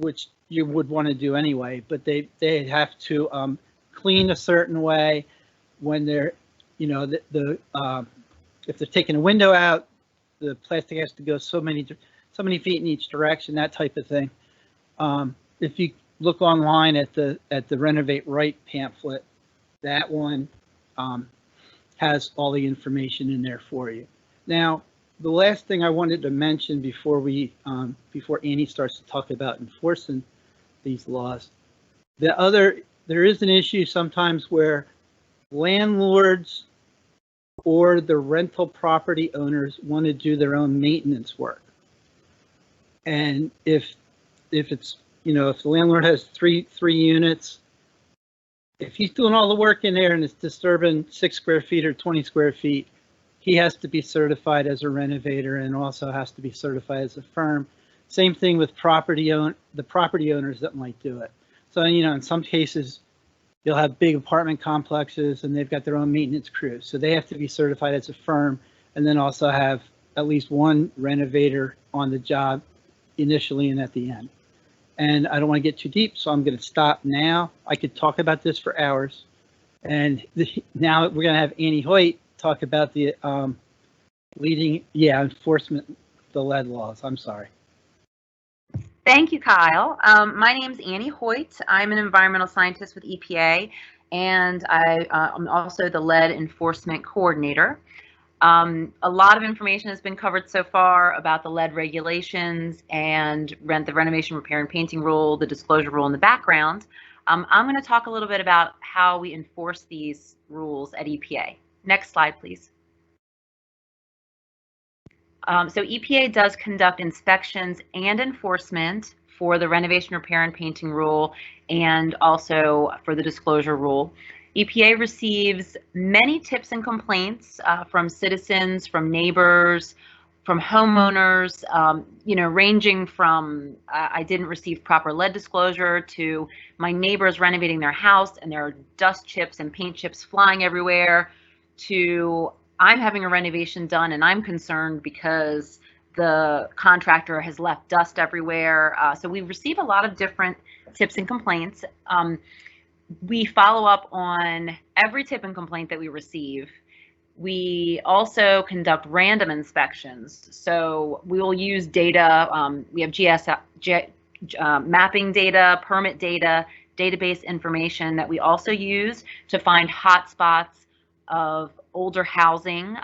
which you would want to do anyway, but they have to clean a certain way when they're, you know, if they're taking a window out, the plastic has to go so many feet in each direction, that type of thing. If you look online at the Renovate Right pamphlet, that one has all the information in there for you. Now, the last thing I wanted to mention before Annie starts to talk about enforcing these laws, there is an issue sometimes where landlords or the rental property owners want to do their own maintenance work. And if it's, you know, if the landlord has three units, if he's doing all the work in there and it's disturbing 6 square feet or 20 square feet, he has to be certified as a renovator and also has to be certified as a firm. Same thing with the property owners that might do it. So, you know, in some cases, you'll have big apartment complexes and they've got their own maintenance crews. So they have to be certified as a firm and then also have at least one renovator on the job initially and at the end. And I don't want to get too deep, so I'm going to stop now. I could talk about this for hours. And now we're going to have Annie Hoyt talk about the enforcement, the lead laws. I'm sorry. Thank you, Kyle. My name's Annie Hoyt. I'm an environmental scientist with EPA, and I'm also the lead enforcement coordinator. A lot of information has been covered so far about the lead regulations and the renovation, repair, and painting rule, the disclosure rule in the background. I'm going to talk a little bit about how we enforce these rules at EPA. Next slide, please. So EPA does conduct inspections and enforcement for the renovation, repair, and painting rule and also for the disclosure rule. EPA receives many tips and complaints from citizens, from neighbors, from homeowners, you know, ranging from I didn't receive proper lead disclosure to my neighbors renovating their house and there are dust chips and paint chips flying everywhere, to I'm having a renovation done and I'm concerned because the contractor has left dust everywhere. So we receive a lot of different tips and complaints. We follow up on every tip and complaint that we receive. We also conduct random inspections. So we will use data. We have mapping data, permit data, database information that we also use to find hotspots of older housing.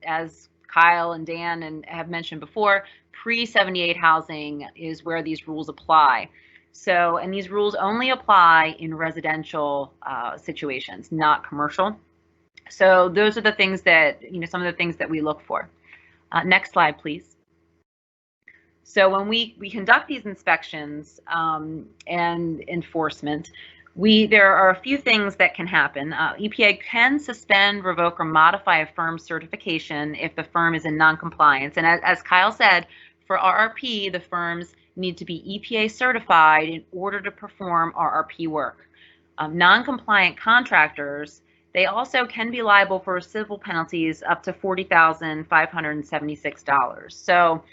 As Kyle and Dan have mentioned before, pre-78 housing is where these rules apply. So, and these rules only apply in residential situations, not commercial. So those are the things that, you know, some of the things that we look for. Next slide, please. So when we conduct these inspections and enforcement, There are a few things that can happen. EPA can suspend, revoke, or modify a firm's certification if the firm is in non-compliance. And as Kyle said, for RRP, the firms need to be EPA certified in order to perform RRP work. Non-compliant contractors, they also can be liable for civil penalties up to $40,576. So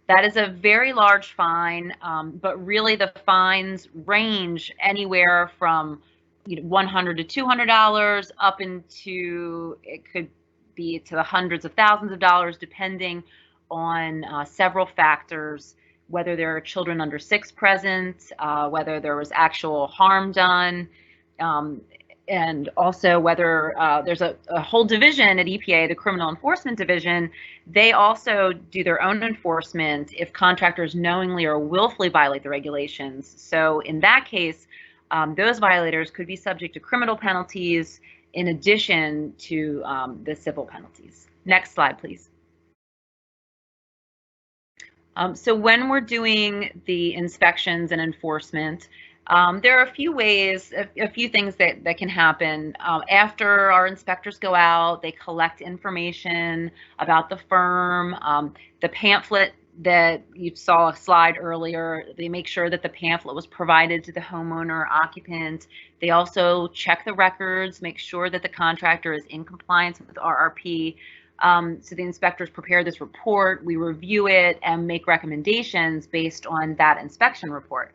that is a very large fine, but really the fines range anywhere from $100 to $200 up into, it could be to the hundreds of thousands of dollars, depending on several factors, whether there are children under 6 present, whether there was actual harm done, and also whether there's a whole division at EPA, the Criminal Enforcement Division. They also do their own enforcement if contractors knowingly or willfully violate the regulations. So in that case, those violators could be subject to criminal penalties in addition to the civil penalties. Next slide, please. So when we're doing the inspections and enforcement, there are a few ways, a few things that can happen. After our inspectors go out, they collect information about the firm. The pamphlet that you saw a slide earlier, they make sure that the pamphlet was provided to the homeowner or occupant. They also check the records, make sure that the contractor is in compliance with RRP. So the inspectors prepare this report, we review it and make recommendations based on that inspection report.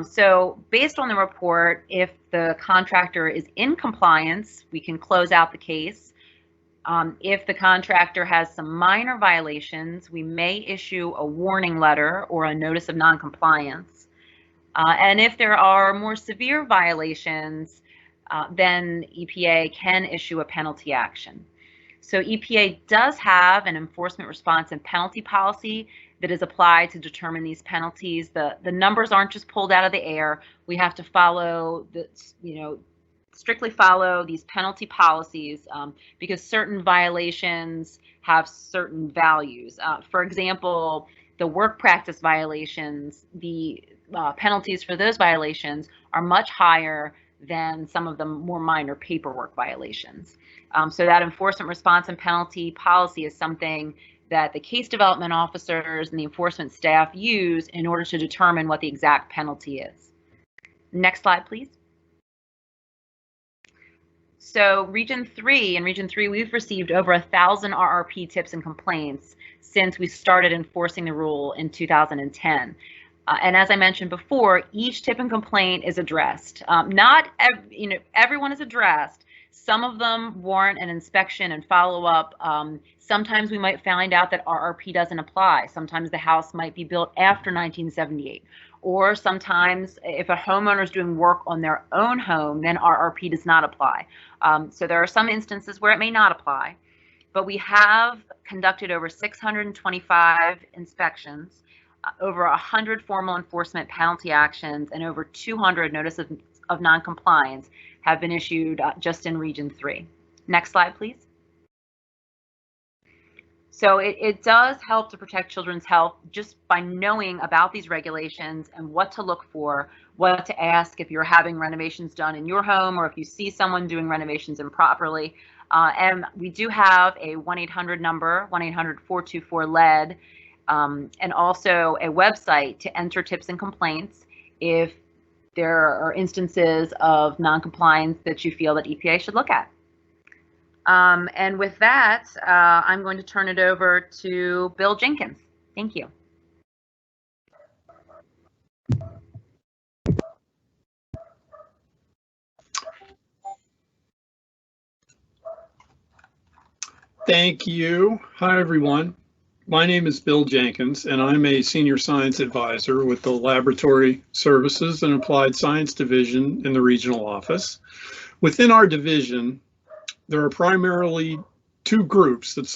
So based on the report, if the contractor is in compliance, we can close out the case. If the contractor has some minor violations, we may issue a warning letter or a notice of noncompliance. And if there are more severe violations, then EPA can issue a penalty action. So EPA does have an enforcement response and penalty policy that is applied to determine these penalties. The numbers aren't just pulled out of the air. We have to follow strictly follow these penalty policies because certain violations have certain values. For example, the work practice violations, the penalties for those violations are much higher than some of the more minor paperwork violations. So that enforcement response and penalty policy is something that the case development officers and the enforcement staff use in order to determine what the exact penalty is. Next slide, please. So in Region 3, we've received over 1,000 RRP tips and complaints since we started enforcing the rule in 2010. And as I mentioned before, each tip and complaint is addressed. Not everyone is addressed. Some of them warrant an inspection and follow-up. Sometimes we might find out that RRP doesn't apply. Sometimes the house might be built after 1978. Or sometimes if a homeowner is doing work on their own home, then RRP does not apply. So there are some instances where it may not apply. But we have conducted over 625 inspections, over 100 formal enforcement penalty actions, and over 200 notices of noncompliance have been issued just in Region 3. Next slide, please. So it does help to protect children's health just by knowing about these regulations and what to look for, what to ask if you're having renovations done in your home or if you see someone doing renovations improperly. And we do have a 1-800 number, 1-800-424-LED, and also a website to enter tips and complaints if there are instances of noncompliance that you feel that EPA should look at. And with that, I'm going to turn it over to Bill Jenkins. Thank you. Thank you. Hi, everyone. My name is Bill Jenkins, and I'm a Senior Science Advisor with the Laboratory Services and Applied Science Division in the regional office. Within our division, there are primarily two groups that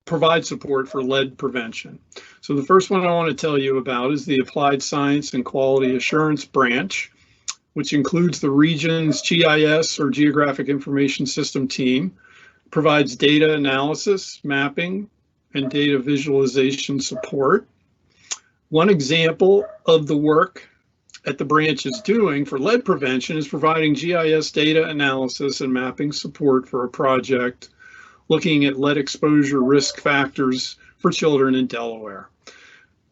provide support for lead prevention. So the first one I want to tell you about is the Applied Science and Quality Assurance Branch, which includes the region's GIS or Geographic Information System team, provides data analysis, mapping, and data visualization support. One example of the work at the branch is doing for lead prevention is providing GIS data analysis and mapping support for a project looking at lead exposure risk factors for children in Delaware.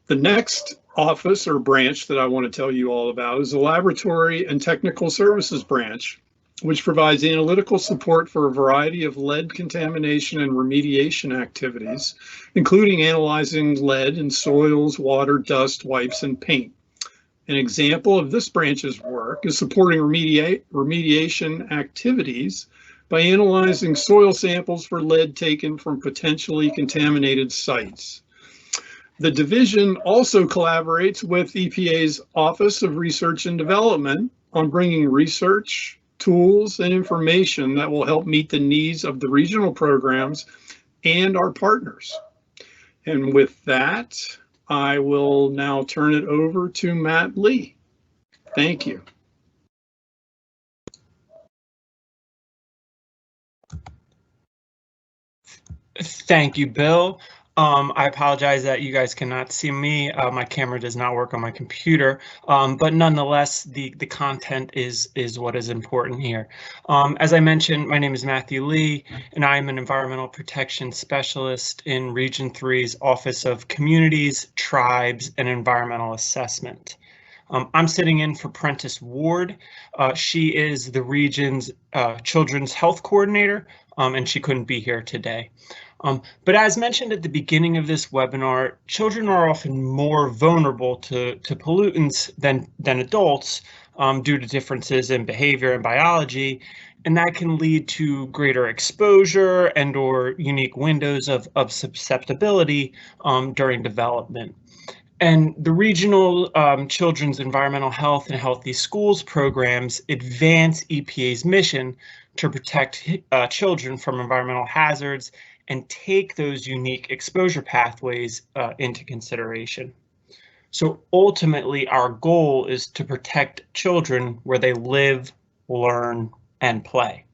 The next office or branch that I want to tell you all about is the Laboratory and Technical Services branch, which provides analytical support for a variety of lead contamination and remediation activities, including analyzing lead in soils, water, dust, wipes, and paint. An example of this branch's work is supporting remediation activities by analyzing soil samples for lead taken from potentially contaminated sites. The division also collaborates with EPA's Office of Research and Development on bringing research, tools, and information that will help meet the needs of the regional programs and our partners. And with that, I will now turn it over to Matt Lee. Thank you. Thank you, Bill. I apologize that you guys cannot see me. My camera does not work on my computer, but nonetheless, the content is what is important here. As I mentioned, my name is Matthew Lee, and I am an environmental protection specialist in Region 3's Office of Communities, Tribes, and Environmental Assessment. I'm sitting in for Prentice Ward. She is the region's children's health coordinator, and she couldn't be here today. But as mentioned at the beginning of this webinar, children are often more vulnerable to pollutants than adults due to differences in behavior and biology, and that can lead to greater exposure and/or unique windows of susceptibility during development. And the regional Children's Environmental Health and Healthy Schools programs advance EPA's mission to protect children from environmental hazards and take those unique exposure pathways into consideration. So ultimately, our goal is to protect children where they live, learn, and play.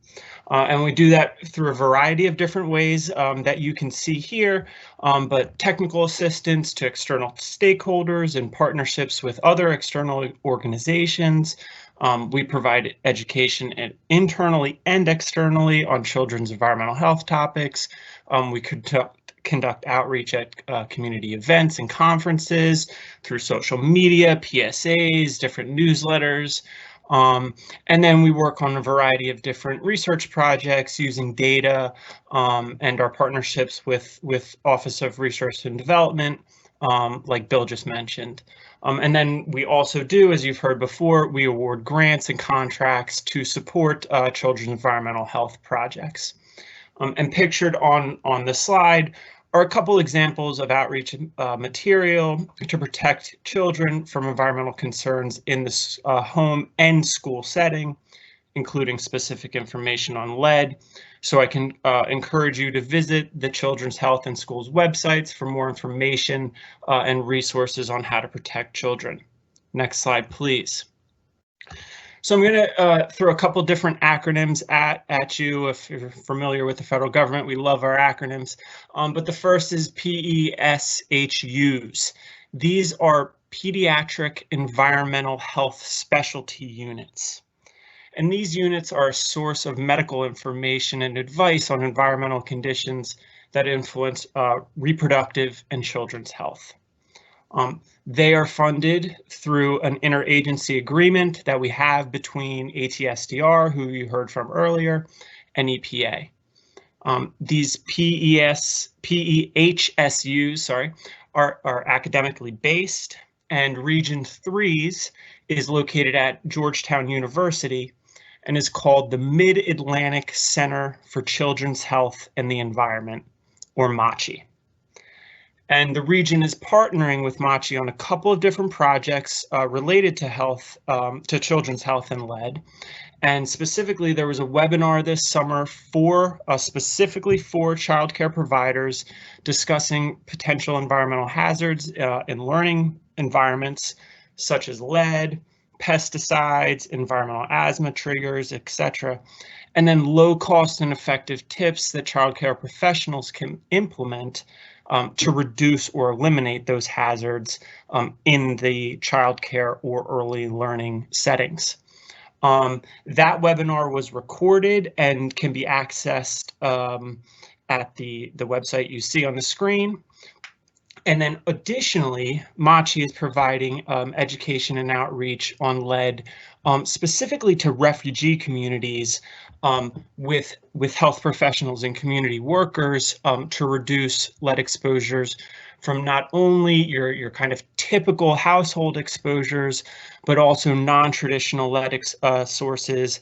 And we do that through a variety of different ways that you can see here, but technical assistance to external stakeholders and partnerships with other external organizations. We provide education internally and externally on children's environmental health topics. We conduct outreach at community events and conferences through social media, PSAs, different newsletters. And then we work on a variety of different research projects using data and our partnerships with Office of Research and Development, like Bill just mentioned. And then we also do, as you've heard before, we award grants and contracts to support children's environmental health projects. And pictured on the slide are a couple examples of outreach material to protect children from environmental concerns in the home and school setting, including specific information on lead. So I can encourage you to visit the Children's Health and Schools websites for more information and resources on how to protect children. Next slide, please. So I'm going to throw a couple different acronyms at you. If you're familiar with the federal government, we love our acronyms. But the first is PESHUs. These are Pediatric Environmental Health Specialty Units. And these units are a source of medical information and advice on environmental conditions that influence reproductive and children's health. They are funded through an interagency agreement that we have between ATSDR, who you heard from earlier, and EPA. These PEHSUs, are academically based, and Region 3's is located at Georgetown University and is called the Mid-Atlantic Center for Children's Health and the Environment, or MACHI. And the region is partnering with MACHI on a couple of different projects related to health, to children's health and lead. And specifically, there was a webinar this summer specifically for childcare providers discussing potential environmental hazards in learning environments, such as lead, pesticides, environmental asthma triggers, etc. and then low cost and effective tips that childcare professionals can implement to reduce or eliminate those hazards in the childcare or early learning settings. That webinar was recorded and can be accessed at the website you see on the screen. And then additionally, MACHI is providing education and outreach on lead, specifically to refugee communities with health professionals and community workers to reduce lead exposures from not only your kind of typical household exposures, but also non-traditional lead sources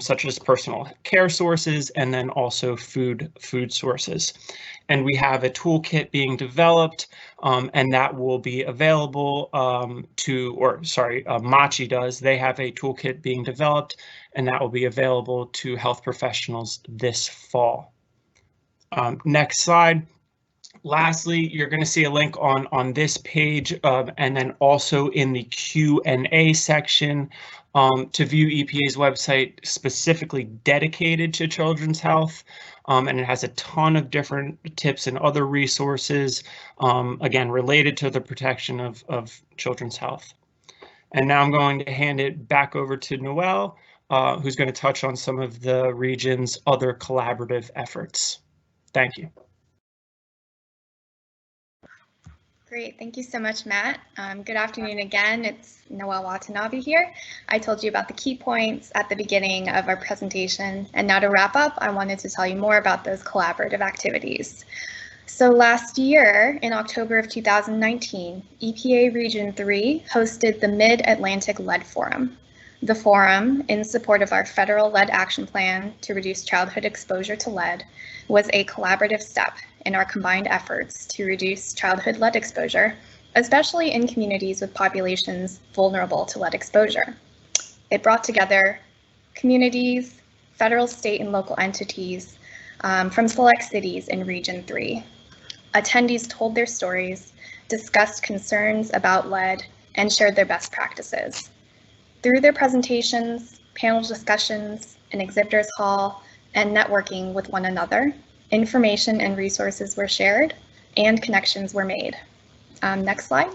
such as personal care sources, and then also food sources. And we have a toolkit being developed, and that will be available MACHI does. They have a toolkit being developed, and that will be available to health professionals this fall. Next slide. Lastly, you're going to see a link on this page and then also in the Q&A section to view EPA's website specifically dedicated to children's health. And it has a ton of different tips and other resources, again, related to the protection of children's health. And now I'm going to hand it back over to Noelle, who's going to touch on some of the region's other collaborative efforts. Thank you. Great, thank you so much, Matt. Good afternoon again, it's Noelle Watanabe here. I told you about the key points at the beginning of our presentation, and now to wrap up, I wanted to tell you more about those collaborative activities. So last year, in October of 2019, EPA Region 3 hosted the Mid-Atlantic Lead Forum. The forum, in support of our federal lead action plan to reduce childhood exposure to lead, was a collaborative step in our combined efforts to reduce childhood lead exposure, especially in communities with populations vulnerable to lead exposure. It brought together communities, federal, state, and local entities from select cities in Region 3. Attendees told their stories, discussed concerns about lead, and shared their best practices. Through their presentations, panel discussions, an exhibitors hall, and networking with one another, information and resources were shared and connections were made. Next slide.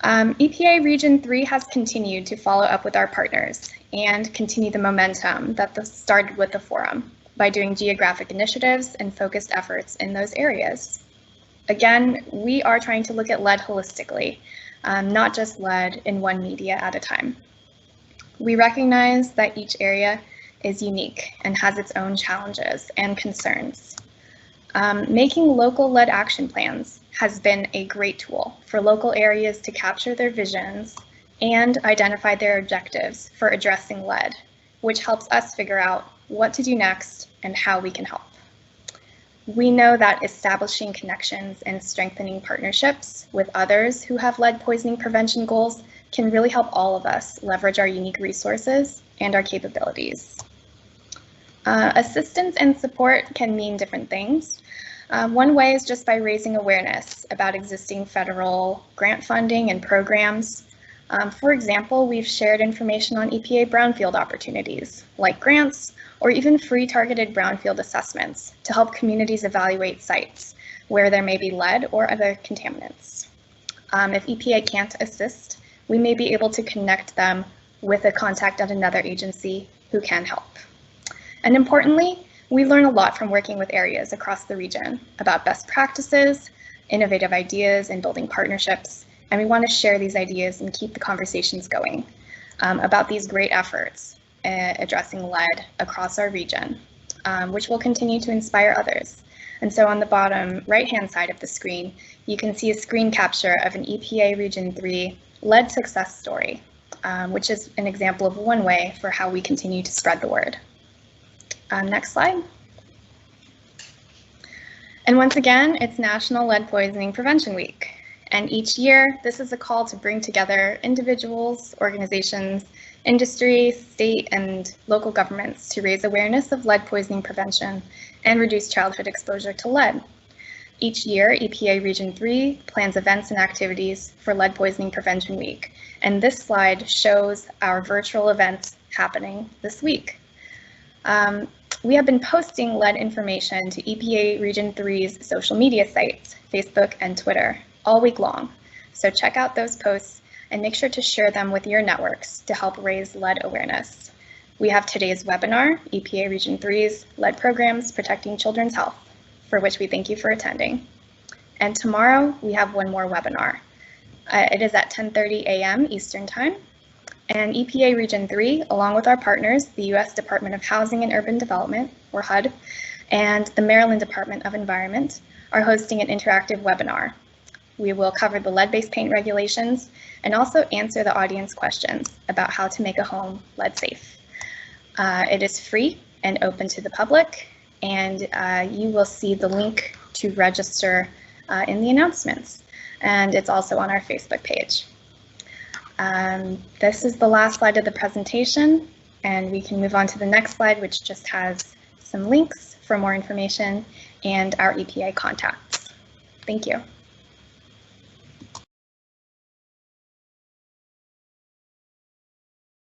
EPA Region 3 has continued to follow up with our partners and continue the momentum that started with the forum by doing geographic initiatives and focused efforts in those areas. Again, we are trying to look at lead holistically, not just lead in one media at a time. We recognize that each area is unique and has its own challenges and concerns. Making local lead action plans has been a great tool for local areas to capture their visions and identify their objectives for addressing lead, which helps us figure out what to do next and how we can help. We know that establishing connections and strengthening partnerships with others who have lead poisoning prevention goals can really help all of us leverage our unique resources and our capabilities. Assistance and support can mean different things. One way is just by raising awareness about existing federal grant funding and programs. For example, we've shared information on EPA brownfield opportunities, like grants or even free targeted brownfield assessments to help communities evaluate sites where there may be lead or other contaminants. If EPA can't assist, we may be able to connect them with a contact at another agency who can help. And importantly, we learn a lot from working with areas across the region about best practices, innovative ideas, and building partnerships. And we want to share these ideas and keep the conversations going about these great efforts addressing lead across our region, which will continue to inspire others. And so on the bottom right-hand side of the screen, you can see a screen capture of an EPA Region 3 lead success story, which is an example of one way for how we continue to spread the word. Next slide. And once again, it's National Lead Poisoning Prevention Week. And each year, this is a call to bring together individuals, organizations, industry, state, and local governments to raise awareness of lead poisoning prevention and reduce childhood exposure to lead. Each year, EPA Region 3 plans events and activities for Lead Poisoning Prevention Week. And this slide shows our virtual events happening this week. We have been posting lead information to EPA Region 3's social media sites, Facebook and Twitter, all week long. So check out those posts and make sure to share them with your networks to help raise lead awareness. We have today's webinar, EPA Region 3's Lead Programs Protecting Children's Health, for which we thank you for attending. And tomorrow we have one more webinar. It is at 10:30 a.m. Eastern Time. And EPA Region 3, along with our partners, the U.S. Department of Housing and Urban Development, or HUD, and the Maryland Department of Environment, are hosting an interactive webinar. We will cover the lead-based paint regulations and also answer the audience questions about how to make a home lead safe. It is free and open to the public, and you will see the link to register in the announcements, and it's also on our Facebook page. This is the last slide of the presentation, and we can move on to the next slide, which just has some links for more information and our EPA contacts. Thank you.